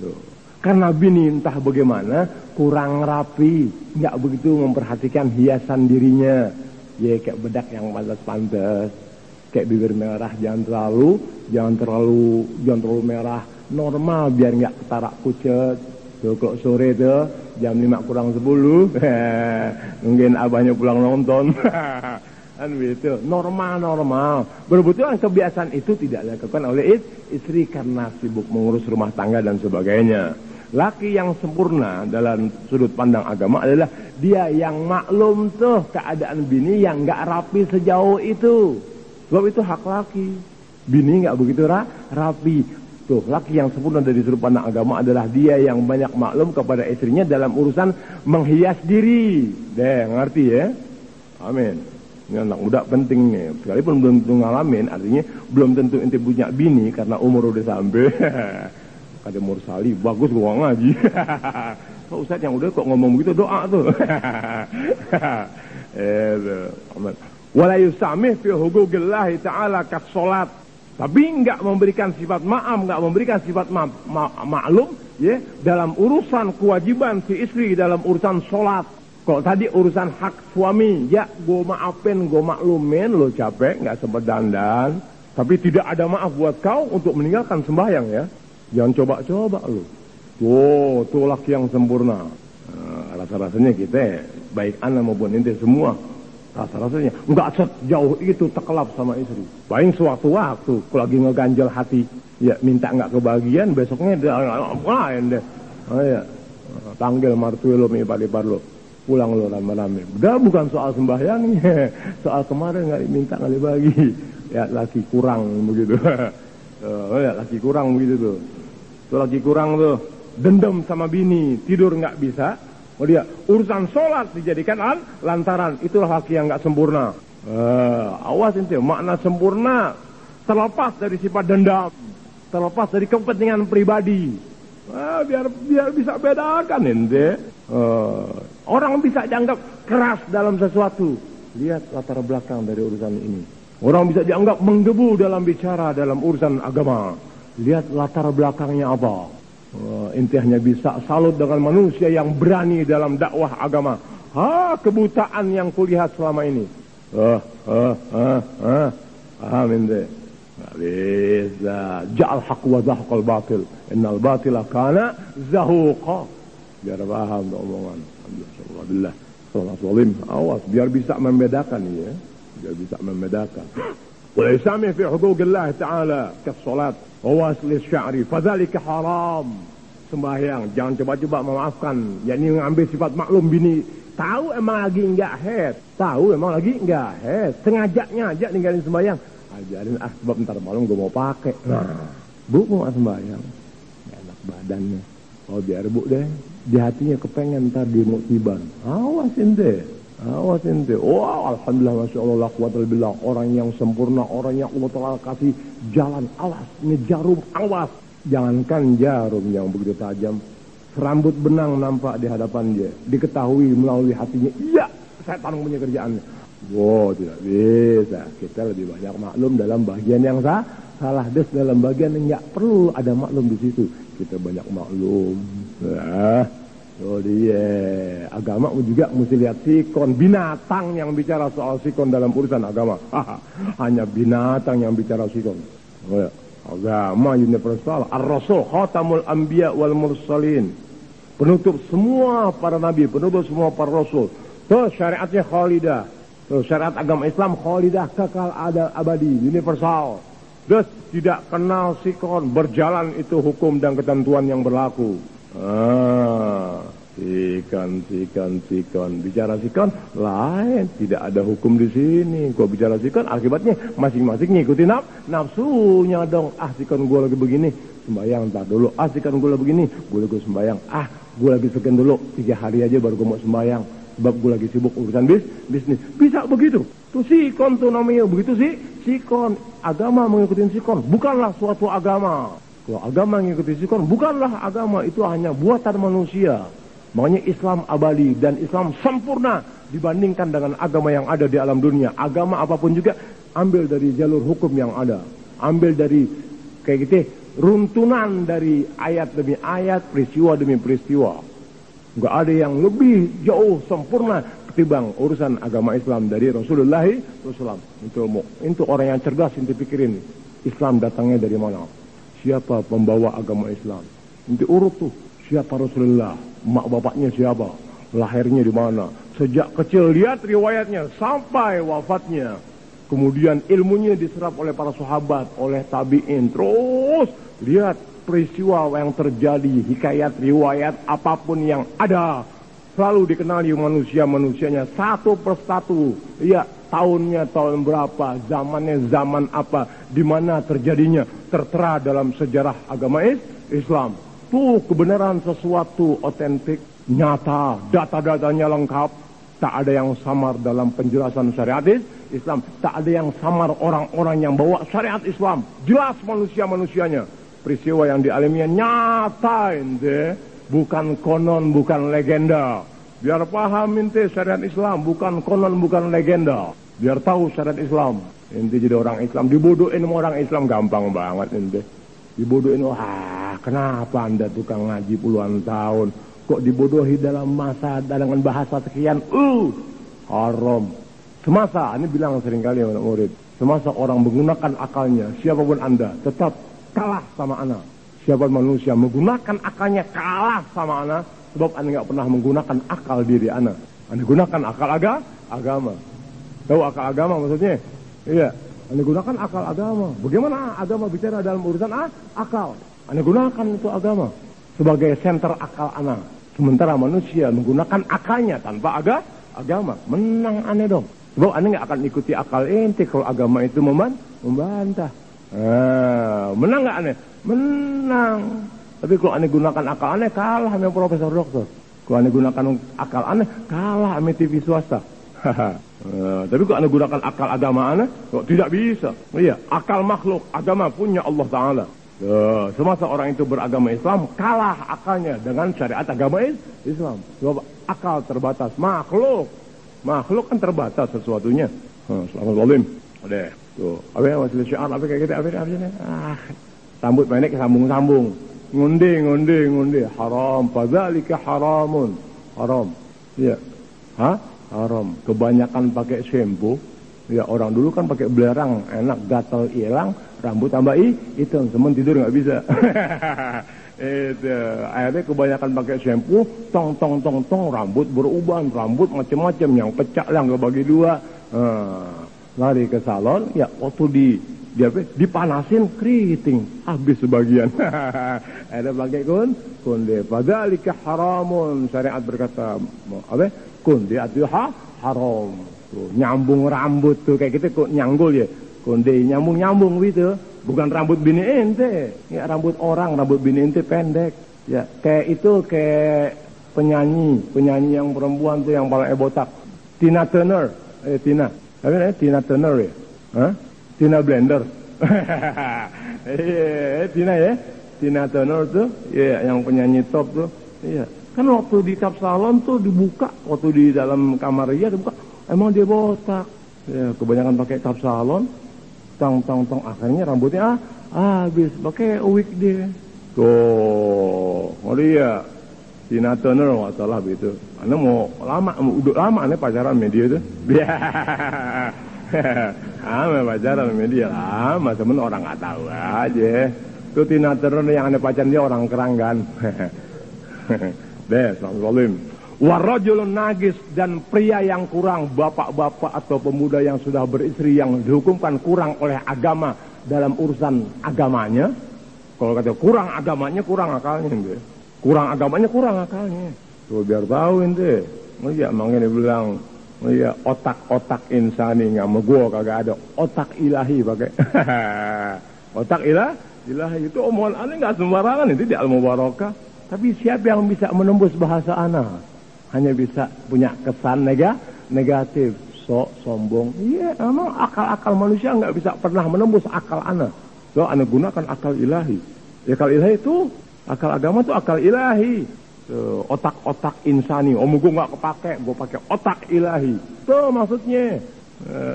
Tuh. Karena bini entah bagaimana kurang rapi, nggak begitu memperhatikan hiasan dirinya. Ya kayak bedak yang pantas-pantas, kayak bibir merah jangan terlalu merah, normal biar nggak ketarak pucet. Tuh kalau sore tuh jam 5 kurang 10 mungkin abahnya pulang nonton. Kan gitu, normal. Berbetulan kebiasaan itu tidak dilakukan oleh istri karena sibuk mengurus rumah tangga dan sebagainya. Laki yang sempurna dalam sudut pandang agama adalah dia yang maklum tuh keadaan bini yang nggak rapi sejauh itu. Sebab itu hak laki. Bini nggak begitu rapi. Tuh, laki yang sempurna dari sudut pandang agama adalah dia yang banyak maklum kepada istrinya dalam urusan menghias diri. Deh, ngerti ya? Amin. Ini anak muda penting nih. Sekalipun belum tentu ngalamin, artinya belum tentu ente punya bini karena umur udah sampai. Ada mursali, bagus gua ngaji. Kok Ustaz yang udah kok ngomong begitu doa tuh. Amin. Wala yusamih fi huquqillah ta'ala kas salat. Tapi enggak memberikan sifat maaf, enggak memberikan sifat maklum ya dalam urusan kewajiban si istri dalam urusan salat. Kalau tadi urusan hak suami, ya gue maafin, gue maklumin, lo capek, nggak sempat dandan. Tapi tidak ada maaf buat kau untuk meninggalkan sembahyang ya. Jangan coba-coba lo. Tuh laki yang sempurna. Rasa-rasanya kita, baik anak maupun ente semua, rasa-rasanya nggak sejauh itu terkelap sama istri. Paling sewaktu-waktu, kalau lagi ngeganjel hati, ya minta nggak kebagian, besoknya lain deh. Oh ya, panggil martuil lo, ipar-ipar lo. Pulang lo rame-rame. Udah bukan soal sembahyangnya, soal kemarin nggak minta nggak dibagi. Ya laki kurang begitu. Ya laki kurang begitu tuh. Tuh laki kurang tuh, dendam sama bini, tidur nggak bisa. Oh dia urusan sholat dijadikan lantaran. Itulah laki yang nggak sempurna. Awas ente, makna sempurna terlepas dari sifat dendam, terlepas dari kepentingan pribadi. Biar bisa bedakan ente. Orang bisa dianggap keras dalam sesuatu. Lihat latar belakang dari urusan ini. Orang bisa dianggap menggebu dalam bicara dalam urusan agama. Lihat latar belakangnya apa. Inti hanya bisa salut dengan manusia yang berani dalam dakwah agama. Kebutaan yang kulihat selama ini. Paham ente? Nggak bisa. Ja'al haq wa zahqal batil. Innal batila kana zahuqa. Biar paham omongan. Alhamdulillah. Awas biar bisa membedakan ya. Biar bisa membedakan. Wa yasami fi huquqillah ta'ala kas-salat wa wasl asy-sya'ri fadzalika haram. Sembahyang jangan coba-coba memaafkan. Yakni mengambil sifat maklum bini. Tahu emang lagi enggak head. Tahu emang lagi enggak head. Sengajanya aja ninggalin sembahyang. Ajarin sebab ntar malam gue mau pakai. Nah, bu mau sembahyang. Enak badannya. Oh biar bu deh. Di hatinya kepengen ntar di muktiban. Awas ente. Oh alhamdulillah masya Allah la quwwata illa billah. Orang yang sempurna, orang yang Allah Ta'ala kasih jalan. Awas, ini jarum, awas. Jangankan jarum yang begitu tajam. Serambut benang nampak di hadapan dia. Diketahui melalui hatinya. Iya, setan punya kerjaannya. Wow, tidak bisa. Kita lebih banyak maklum dalam bagian yang salah. Dalam bagian yang nggak perlu ada maklum di situ. Kita banyak maklum. Oh dia, agama juga mesti lihat sikon. Binatang yang bicara soal sikon dalam urusan agama. Hanya binatang yang bicara sikon. Oh, ya. Agama universal. Ar-Rasul khatamul anbiya wal mursalin. Penutup semua para nabi, penutup semua para rasul. Tuh syariatnya khalidah. Tuh syariat agama Islam khalidah, kekal ada abadi, universal. Terus tidak kenal sikon, berjalan itu hukum dan ketentuan yang berlaku. Sikon. Bicara sikon lain, tidak ada hukum di sini. Gua bicara sikon, akibatnya masing-masing ngikutin nafsunya dong. Sikon gua lagi begini, sembayang ntar dulu. Sikon gua lagi begini, gua lagi sembayang. Gua lagi sekian dulu, 3 hari aja baru gua mau sembayang. Sebab gua lagi sibuk urusan bisnis. Bisa begitu. Tuh sikon tuh namanya begitu sih. Sikon, agama mengikuti sikon, bukanlah suatu agama. Kalau agama mengikuti sikon, bukanlah agama, itu hanya buatan manusia. Makanya Islam abadi dan Islam sempurna dibandingkan dengan agama yang ada di alam dunia. Agama apapun juga ambil dari jalur hukum yang ada, ambil dari kayak gitu runtunan dari ayat demi ayat, peristiwa demi peristiwa. Nggak ada yang lebih jauh sempurna ketimbang urusan agama Islam dari Rasulullah SAW. Itu orang yang cerdas, inti pikirin Islam datangnya dari mana, siapa pembawa agama Islam, inti urut tuh siapa Rasulullah, mak bapaknya siapa, lahirnya di mana, sejak kecil lihat riwayatnya sampai wafatnya. Kemudian ilmunya diserap oleh para sahabat, oleh tabi'in. Terus lihat peristiwa yang terjadi, hikayat, riwayat, apapun yang ada. Selalu dikenali manusia-manusianya satu persatu. Ya, tahunnya tahun berapa, zamannya zaman apa, di mana terjadinya. Tertera dalam sejarah agama Islam. Tuh kebenaran sesuatu otentik, nyata, data-datanya lengkap. Tak ada yang samar dalam penjelasan syariat Islam. Tak ada yang samar orang-orang yang bawa syariat Islam. Jelas manusia-manusianya. Peristiwa yang dialaminya nyata ente. Bukan konon, bukan legenda. Biar paham ente syariat Islam. Bukan konon, bukan legenda. Biar tahu syariat Islam. Ente jadi orang Islam. Dibodohin sama orang Islam gampang banget ente. Dibodohin, wah kenapa anda tukang ngaji puluhan tahun kok dibodohi dalam masa dengan bahasa sekian, haram. Semasa, ini bilang seringkali anak murid, semasa orang menggunakan akalnya, siapapun anda, tetap kalah sama anak. Siapa manusia menggunakan akalnya kalah sama anak, sebab anda nggak pernah menggunakan akal diri anak. Anda gunakan akal agama. Tahu akal agama maksudnya? Iya, anda gunakan akal agama. Bagaimana agama bicara dalam urusan akal? Anda gunakan itu agama sebagai senter akal anak. Sementara manusia menggunakan akalnya tanpa agama. Menang aneh dong. Sebab aneh gak akan ikuti akal ente kalau agama itu membantah. Menang gak aneh? Menang. Tapi kalau aneh gunakan akal aneh kalah sama profesor doktor. Kalau aneh gunakan akal aneh kalah sama TV swasta. Tapi kalau aneh gunakan akal agama aneh kok tidak bisa. Iya, akal makhluk, agama punya Allah Ta'ala. Semasa orang itu beragama Islam kalah akalnya dengan syariat agama Islam. Sebab akal terbatas, makhluk kan terbatas sesuatunya. Selamat zalim. Ada tuh, apa ya masih syiar apa kayak gitu apa rambut pendek sambung-sambung. Ngunde haram, fadzalika haramun. Haram. Iya. Haram. Kebanyakan pakai shampoo. Ya orang dulu kan pakai belerang, enak, gatal hilang, rambut tambah hitam, semen tidur nggak bisa. Itu akhirnya kebanyakan pakai shampoo, tong, rambut beruban, rambut macam-macam, yang pecah lah nggak bagi dua. Lari ke salon, ya waktu dipanasin keriting, habis sebagian. Ada pakai kunde, fadzalika haramun. Syariat berkata, apa? Kunde itu haram. Tuh, nyambung rambut tuh kayak gitu kok nyanggul ya. Konde nyambung gitu. Bukan rambut bini ente. Ya rambut orang, rambut bini ente pendek. Ya kayak itu kayak penyanyi yang perempuan tuh yang paling botak. Tina Turner. Tina Turner ya. Tina Blender. Tina ya. Tina Turner tuh ya yang penyanyi top tuh. Iya. Kan waktu di Kapsalon tuh dibuka, waktu di dalam kamar dia dibuka. Emang dia botak. Ya, kebanyakan pakai Kapsalon. Tong, akhirnya rambutnya habis. Pakai wig dia. Tuh. Dia Tina Turner nggak salah begitu. Anda mau udah lama anda pacaran media tuh. Pacaran media lama. Temen orang nggak tahu aja. Tuh Tina Turner yang anda pacaran dia orang Keranggan. Deh, selamat warajulun najis, dan pria yang kurang, bapak-bapak atau pemuda yang sudah beristri yang dihukumkan kurang oleh agama dalam urusan agamanya. Kalau kata kurang agamanya, kurang akalnya ente. Kurang agamanya, kurang akalnya. Tuh biar tahu ente. Oh iya, makanya dia bilang, oh iya, otak insani nggak mau gua kagak ada. Otak ilahi pakai. Otak ilahi itu omongan aneh nggak sembarangan itu di Al-Mubarakah. Tapi siapa yang bisa menembus bahasa anak? Hanya bisa punya kesan negatif, sombong. Iya, emang akal-akal manusia nggak bisa pernah menembus akal anak. So, anak gunakan akal ilahi. Ya, akal ilahi itu, akal agama itu akal ilahi. Otak-otak insani. Gue nggak kepake, gue pakai otak ilahi. Tuh maksudnya.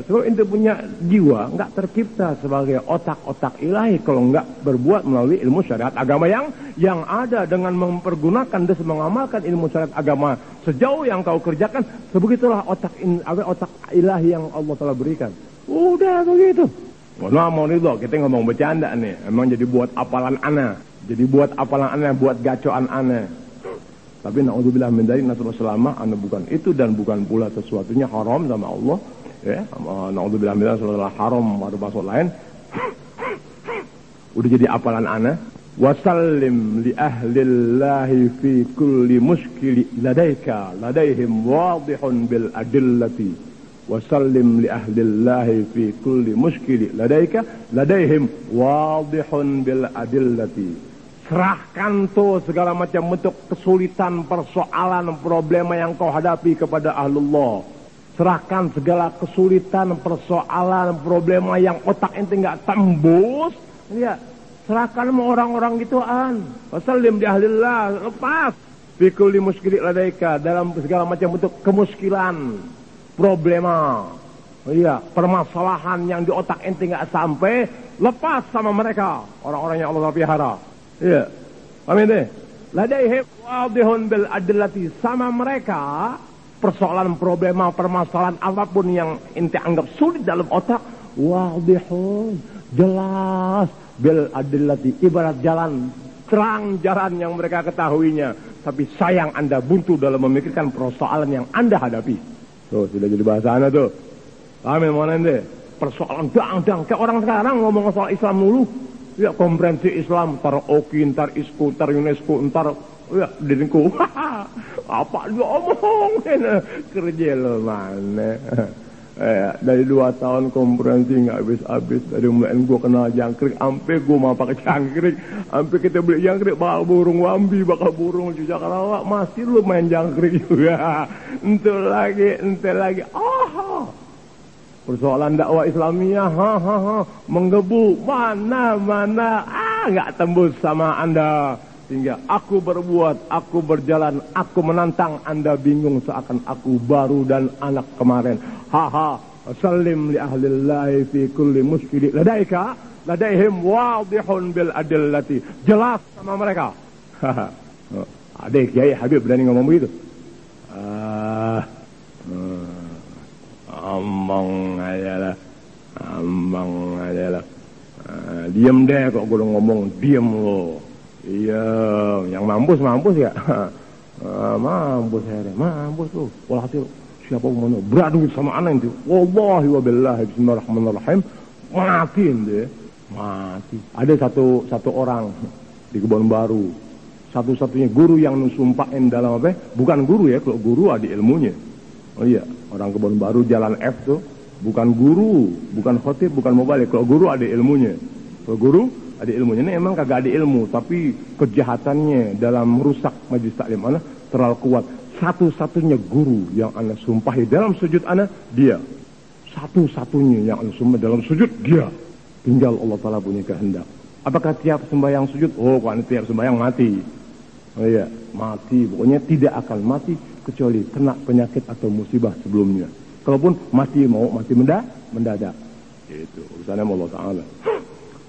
Sebab ente punya jiwa nggak tercipta sebagai otak-otak ilahi kalau nggak berbuat melalui ilmu syariat agama yang ada dengan mempergunakan dan mengamalkan ilmu syariat agama sejauh yang kau kerjakan, sebegitulah otak ilahi yang Allah telah berikan. Udah begitu. Nah, mau itu kita ngomong bercanda nih, emang jadi buat apalan ana, buat gacoan ana. Tapi naudzubillah min dzalik, nasallahu selama ana bukan itu dan bukan pula sesuatunya haram sama Allah. Ya, naudzubillah min dzalik, haram atau maksud lain. Udah jadi apalan ana. Wasallim li ahlillahi fi kulli muskili ladaihim wadihun bil adillati. Wasallim li ahlillahi fi kulli muskili ladaihim wadihun bil adillati. Serahkan tuh segala macam bentuk kesulitan, persoalan, problema yang kau hadapi kepada ahlullah. Serahkan segala kesulitan, persoalan, problema yang otak ente nggak tembus, ya. Serahkan sama orang-orang gituan. Wasallim di ahlillah, lepas. Fikul di muskili ladaika, dalam segala macam bentuk kemuskilan, problema, iya, permasalahan yang di otak ente nggak sampai, lepas sama mereka, orang-orang yang Allah pelihara. Iya, paham ente? Ladaihim wadihun bil adillati, sama mereka. Persoalan, problema, permasalahan apapun yang ente anggap sulit dalam otak, wadihun, jelas, bil adillati, ibarat jalan, terang jalan yang mereka ketahuinya. Tapi sayang anda buntu dalam memikirkan persoalan yang anda hadapi. Tuh, sudah jadi bahasa anda tuh. Paham yang mana ente? Persoalan dang-dang, kayak orang sekarang ngomong soal Islam dulu. Ya, komprehensi Islam, ntar OKI, ntar ISKU, ntar UNESCO, ntar ya, diriku. Apa dia omongin? Kerja lo mana? Dari 2 tahun komprehensi nggak habis-habis. Dari mulai gue kenal jangkrik, sampai gue mau pakai jangkrik, sampai kita beli jangkrik, bakal burung wambi, bakal burung cucak rawak, masih lu main jangkrik juga. Ente lagi. Persoalan dakwah Islamiyah, menggebu, mana, nggak tembus sama anda. Sehingga aku berbuat, aku berjalan, aku menantang, anda bingung seakan aku baru dan anak kemarin. Salim li ahlillahi fi kulli muskili ladaihim wadihun bil adillati. Jelas sama mereka. Adik Kiai Habib berani ngomong begitu. Ambang aja lah. Diem deh kok gue ngomong, diem lo. Iya, yang mampus ya. Mampus lu. Walhasil siapa mau beradu sama anak itu. Wallahi wa billahi bismillahirrahmanirrahim. Mati. Ada satu orang di Kebon Baru. Satu-satunya guru yang nusumpahin dalam apa? Bukan guru ya, kalau guru ada ilmunya. Oh iya, orang Kebon Baru Jalan F tuh bukan guru, bukan khotib, bukan mubalik. Kalau guru ada ilmunya. Kalau guru ada ilmunya. Ini emang kagak ada ilmu, tapi kejahatannya dalam merusak majelis taklim anak terlalu kuat. Satu-satunya guru yang anak sumpahi dalam sujud anak, dia. Satu-satunya yang anak sumpah dalam sujud, dia. Tinggal Allah Ta'ala punya kehendak. Apakah tiap sembahyang sujud? Oh, kalau tiap sembahyang mati. Oh iya, mati. Pokoknya tidak akan mati kecuali kena penyakit atau musibah sebelumnya. Kalaupun mati mendadak. Itu urusannya Allah Ta'ala.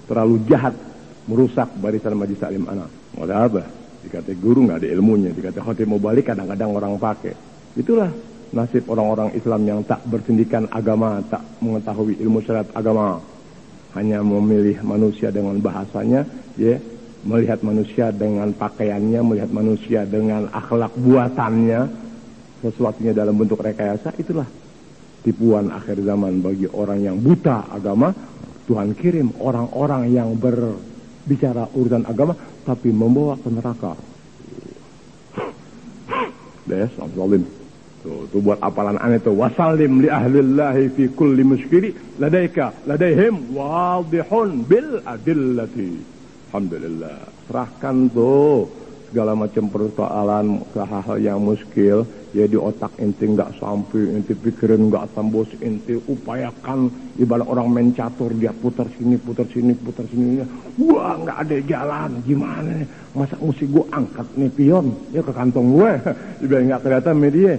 Terlalu jahat merusak barisan majelis taklim anak. Nggak ada apa. Dikata guru nggak ada ilmunya. Dikata khotib mau balik kadang-kadang orang pakai. Itulah nasib orang-orang Islam yang tak bersindikan agama, tak mengetahui ilmu syariat agama. Hanya memilih manusia dengan bahasanya, ya, melihat manusia dengan pakaiannya, melihat manusia dengan akhlak buatannya, sesuatunya dalam bentuk rekayasa. Itulah tipuan akhir zaman bagi orang yang buta agama. Tuhan kirim orang-orang yang berbicara urusan agama tapi membawa ke neraka. Zalim. Tuh buat apalan aneh tuh. Wasallim li ahlillahi fi kulli muskili ladaihim wadihun bil adillati. Alhamdulillah. Serahkan tuh segala macam persoalan ke hal-hal yang muskil, ya di otak ente nggak sampai, ente pikirin nggak tambos, ente upayakan ibarat orang main catur, dia putar sini, wah nggak ada jalan, gimana nih, masa mesti gue angkat nih pion, ya ke kantong gue, biar nggak kelihatan media,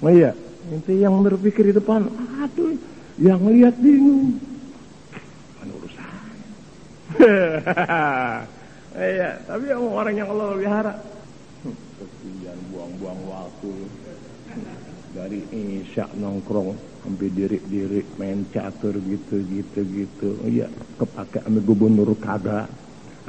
oh iya, ente yang berpikir di depan, aduh, yang lihat bingung, kan urusan. Iya, tapi orang yang Allah pelihara, kesian buang-buang waktu dari Isya nongkrong sampai diri main catur gitu. Iya, kepake ame gubernur kada,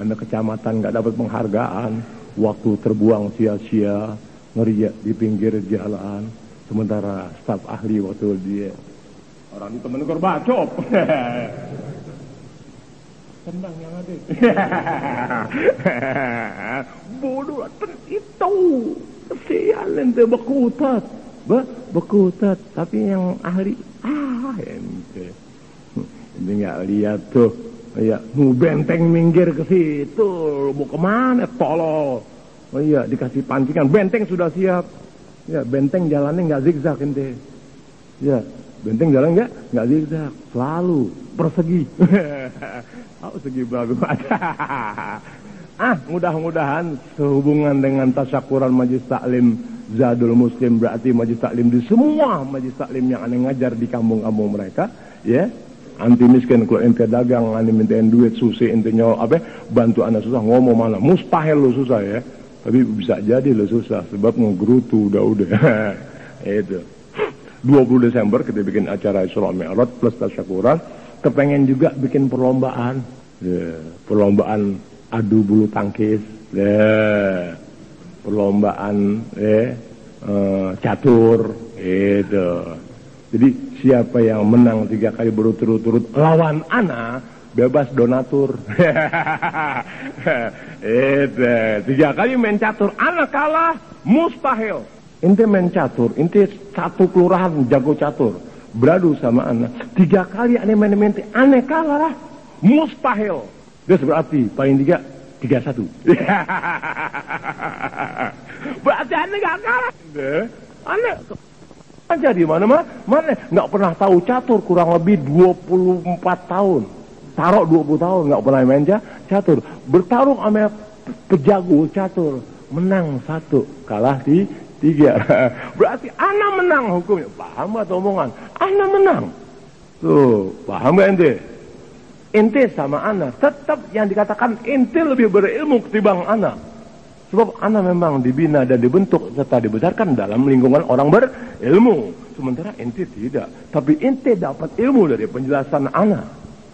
ame kecamatan nggak dapat penghargaan, waktu terbuang sia-sia, ngeriak di pinggir jalan, sementara staf ahli waktu dia orang temen korbacop. Tendang yang ada. Bodoh itu. Kesian ente bekutat. Bekutat. Tapi yang ahli. Ente. Ente gak lihat tuh. Ya, benteng minggir ke situ. Mau kemana? Tolol. Oh iya, dikasih pancingan. Benteng sudah siap. Ya, benteng jalannya gak zigzag ente. Ya, benteng jalan gak zigzag. Selalu persegi. Oh, segi bagus. Mudah-mudahan sehubungan dengan tasyakuran Majelis Taklim Zadul Muslim, berarti Majelis Taklim di semua Majelis Taklim yang aneh ngajar di kampung-kampung mereka, ya. Anti miskin, kalau ente dagang, aneh mintain duit, susah ente nyawa, bantu anak susah, ngomong mana, mustahil lo susah ya. Tapi bisa jadi lo susah, sebab ngegerutu udah. Itu. 20 Desember kita bikin acara Isra Mi'raj plus tasyakuran. Kepengen juga bikin perlombaan, perlombaan adu bulu tangkis, perlombaan catur, itu. Jadi siapa yang menang 3 kali berturut-turut lawan ana bebas donatur. Itu 3 kali main catur, ana kalah mustahil. Ente main catur, ente satu kelurahan jago catur. Beradu sama anak 3 kali aneh main aneh kalah lah, mustahil. Dia berarti paling 31. Berarti aneh gak kalah. Aneh aja di mana nggak pernah tahu catur kurang lebih 24 tahun. Taruh 20 tahun nggak pernah main catur. Bertarung sama pejago catur, menang 1, kalah 3. Berarti ana menang hukumnya. Paham atau omongan? Ana menang. Tuh, paham gak ente? Ente sama ana, tetap yang dikatakan ente lebih berilmu ketimbang ana. Sebab ana memang dibina dan dibentuk serta dibesarkan dalam lingkungan orang berilmu. Sementara ente tidak. Tapi ente dapat ilmu dari penjelasan ana.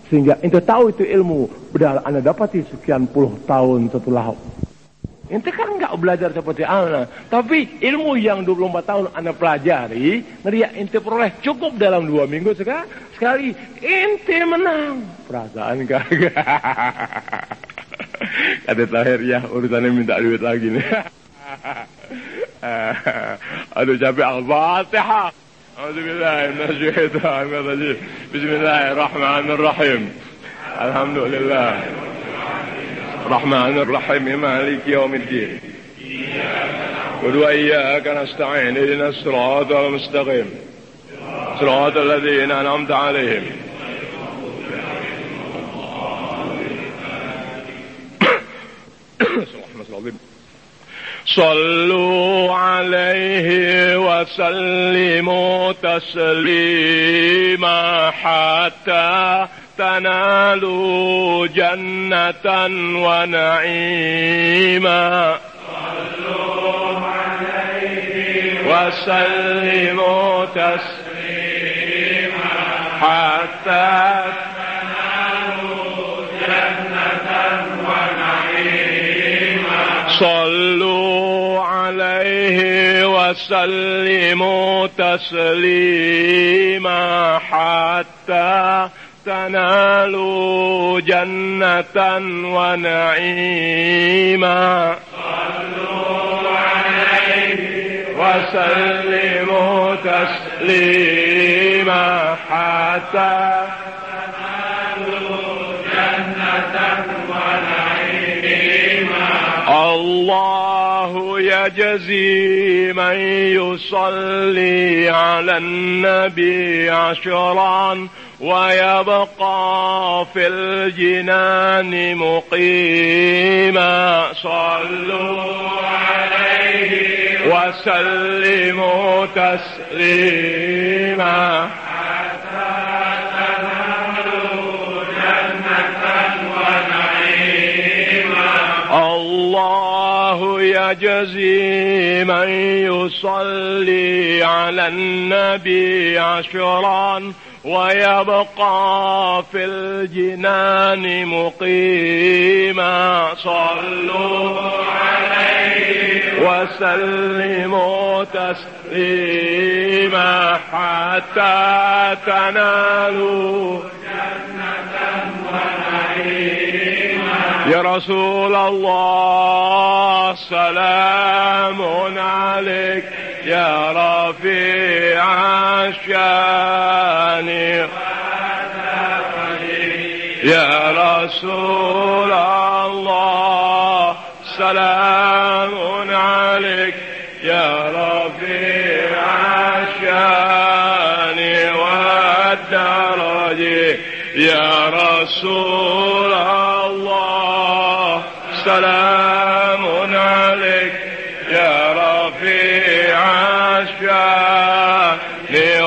Sehingga ente tahu itu ilmu. Padahal ana dapati sekian puluh tahun setelah. Ente kan nggak belajar seperti ana, tapi ilmu yang 24 tahun ana pelajari, ngeriak ente peroleh cukup dalam 2 minggu sekali, ente menang. Perasaan kagak? Kata terakhir ya, urusannya minta duit lagi nih. Aduh capek. Al-Fatihah. A'udzubillahi. Bismillahirrahmanirrahim. Alhamdulillah. الرحمن الرحيم مالك يوم الدين قل وإياك نستعين اهدنا الصراط المستقيم صراط الذين أنعمت عليهم صلوا عليه وسلموا تسليما حتى تنالوا جنة ونعيما صلوا عليه وسلموا تسليما حتى تنالوا جنة ونعيما صلوا عليه وسلموا تسليما حتى تنالوا جنة ونعيما صلوا عليه وسلموا تسليما حتى تنالوا جنة ونعيما الله يجزي من يصلي على النبي عشرا ويبقى في الجنان مقيما صلوا عليه وسلموا تسليما الله يجزي من يصلي على النبي عشرا ويبقى في الجنان مقيما صلوا عليه وسلموا تسليما حتى تنالوا يا رسول الله سلام عليك يا رفيع الشان يا رسول الله سلام عليك يا رفيع الشان والدرج يا رسول الله سلام عليك يا رفيع الشان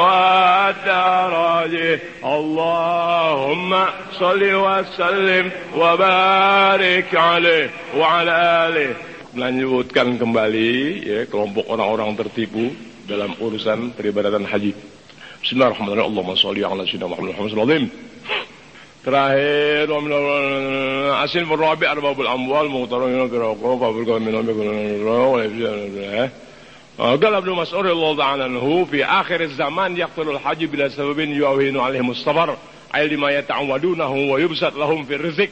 والدرج اللهم صل وسلم وبارك عليه وعلى آله. Melanjutkan kembali ya kelompok orang-orang tertipu dalam urusan peribadatan haji. Bismillahirrahmanirrahim. Allahumma shalli ala sayyidina Muhammad sallallahu alaihi wasallam. Terakhir asil murabi arbabul amwal muqtarina biraqab fabul minhum قال ابن مسعود رضي الله عنه في آخر الزمان يقتل الحج بلا سبب يعين عليهم الصبر أي لما يتعودونه ويبسط لهم في الرزق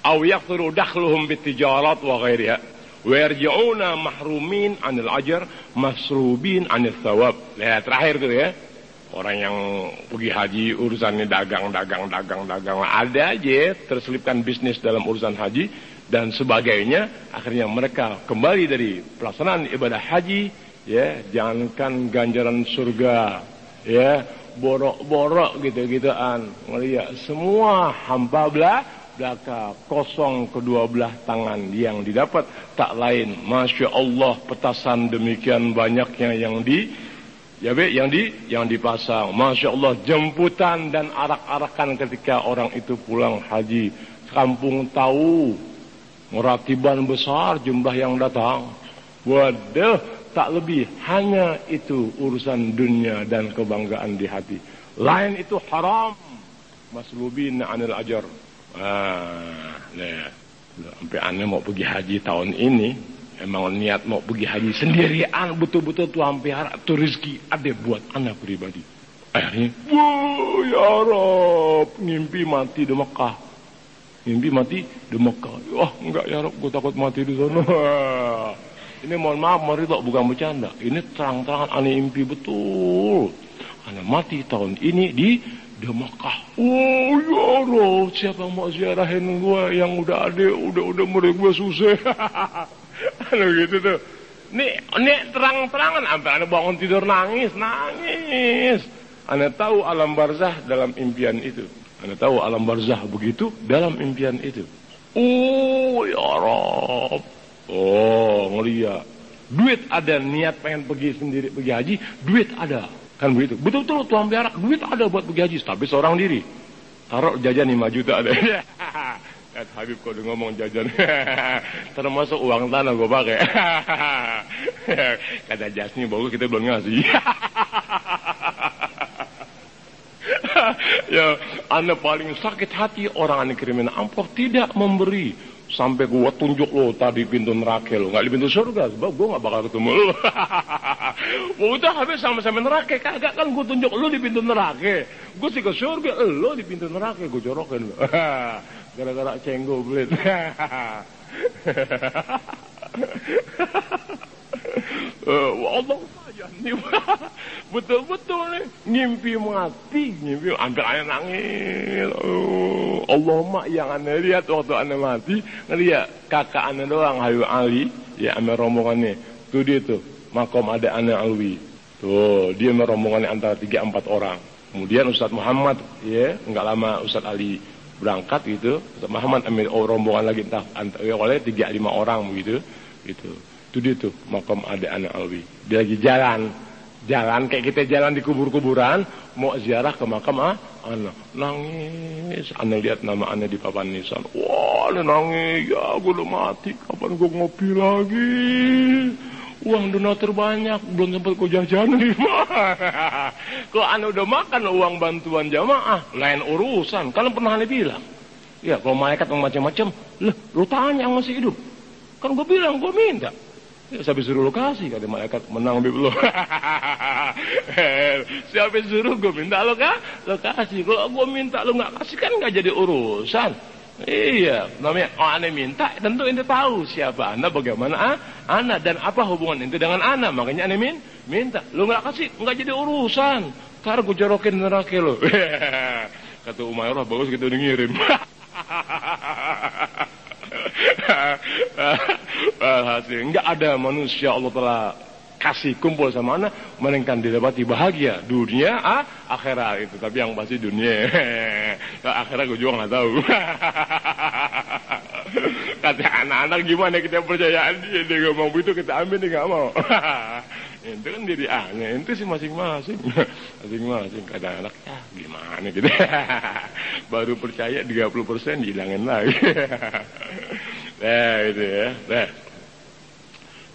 أو يقتل دخلهم بالتجارات وغيرها ويرجعون محرومين عن الأجر مسروبين عن الثواب. Lihat terakhir itu ya. Orang yang pergi haji urusannya dagang ada aja terselipkan bisnis dalam urusan haji dan sebagainya, akhirnya mereka kembali dari pelaksanaan ibadah haji ya, jangankan ganjaran surga ya, borok-borok gitu-gituan ngeliat semua hamba belaka kosong kedua belah tangan yang didapat tak lain Masya Allah petasan demikian banyaknya yang dipasang. Masya Allah jemputan dan arak-arakan ketika orang itu pulang haji. Kampung tahu meratiban besar jumlah yang datang. Waduh, tak lebih hanya itu urusan dunia dan kebanggaan di hati. Lain itu haram. Maslubin anil ajar. Sampai aneh mau pergi haji tahun ini. Emang niat mau pergi haji sendirian, betul-betul tuh hampir tuh rezeki ada buat anak pribadi. Akhirnya, ya Rob, ngimpi mati di Mekah. Wah, enggak ya Rob, gue takut mati di sana. Ini mohon maaf, mari tak bukan bercanda. Ini terang-terangan aneh impi betul. Anak mati tahun ini di Mekah. Oh ya Rob, siapa mau ziarahin gue yang udah ada, udah mulai gue susah. Gitu tuh. Nih terang-terangan sampai ana bangun tidur nangis. Ana tahu alam barzah dalam impian itu. Ana tahu alam barzah begitu dalam impian itu. Oh ya Rob. Oh ngeliat. Duit ada, niat pengen pergi sendiri pergi haji, duit ada. Kan begitu. Betul-betul tuan biara, duit ada buat pergi haji, tapi seorang diri. Taruh jajan 5 juta ada. Habib kok udah ngomong jajan. Termasuk uang tanah gue pakai. Kata Jasni bagus kita belum ngasih. Ya, anda paling sakit hati orang anda kirimin amplop tidak memberi. Sampai gue tunjuk lo tadi pintu neraka lo, nggak di pintu surga, sebab gue nggak bakal ketemu lo. Udah habis sama-sama neraka, kagak kan gue tunjuk lo di pintu neraka. Gue sih ke surga, lo di pintu neraka gue jorokin lo. Gara-gara cenggo belit. Allah saja nih. Betul-betul nih. Ngimpi mati. Ngimpi hampir aneh nangis. Allahumma yang aneh lihat waktu aneh mati. Ngeliat kakak aneh doang. Habib Ali. Ya ame rombongannya. Tuh dia tuh. Makom ada aneh alwi. Tuh dia ame rombongannya antara 3-4 orang. Kemudian Ustadz Muhammad. Ya enggak lama Ustadz Ali berangkat gitu. Ustadz Muhammad ambil rombongan lagi entah oleh 3-5 orang begitu. Gitu. Itu dia tuh makam ada anak alwi. Dia lagi jalan kayak kita jalan di kubur-kuburan mau ziarah ke makam anak. Nangis. Ana lihat nama ana di papan nisan. Wah, nangis. Ya, gue udah mati. Kapan gue ngopi lagi? Uang donatur banyak, belum sempat gue jajan nih. Kalau ana udah makan uang bantuan jamaah, lain urusan. Kalian pernah bilang, ya kalau malaikat macam-macam, lu tanya yang masih hidup. Kan gue bilang, gue minta. Ya, siapa suruh lu kasih, kata malaikat menang bib lu. Siapa suruh gue minta lu kasih. Kalau gue minta lu nggak kasih kan nggak jadi urusan. Iya, namanya ane minta, tentu ente tahu siapa anda, bagaimana anda dan apa hubungan ente dengan anda. Makanya ane minta, lu nggak kasih nggak jadi urusan. Ntar gue jorokin neraka lo. Kata Umairah bagus gitu ngirim. Hasil nggak ada manusia Allah telah kasih kumpul sama anak melainkan didapati bahagia dunia akhirat itu, tapi yang pasti dunia. Akhirat gue juga nggak tahu. Kata anak-anak gimana kita percayaan dia nggak mau begitu kita ambil dia nggak mau. Itu kan diri itu sih masing-masing kadang anak ya gimana gitu. Baru percaya 30% dihilangin lagi. Itu ya.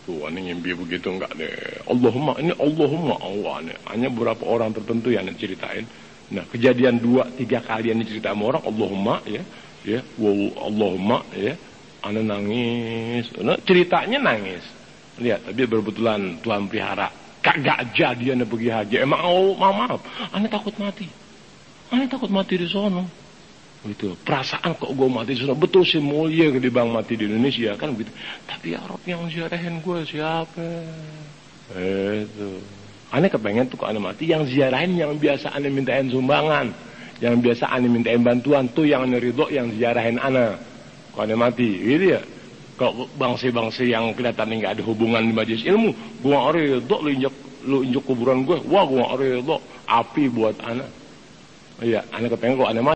Tuh, ini ngimpi begitu enggak deh. Allahumma Allah nih. Hanya beberapa orang tertentu yang ceritain. Nah, kejadian 2-3 kali yang dicerita sama orang, Allahumma ya, Allahumma ya, ana nangis. Nah, ceritanya nangis. Lihat, tapi berbetulan Tuhan pelihara. Kagak jadi ana pergi haji. Emang maaf, ana takut mati. Ana takut mati di sono. Gitu. Perasaan kok gue mati di sana betul sih mulia gede bang mati di Indonesia kan begitu. Tapi Arab yang ziarahin gue siapa? Itu. Aneh kepengen tuh kok aneh mati yang ziarahin yang biasa aneh mintain sumbangan, yang biasa aneh mintain bantuan tuh yang aneh ridho yang ziarahin aneh. Kok aneh mati, gitu ya. Kok bangsa-bangsa yang kelihatan nggak ada hubungan di majelis ilmu, gue nggak ridho lu injek kuburan gue, wah gue nggak ridho, api buat aneh. Iya, aneh kepengen kok aneh mati.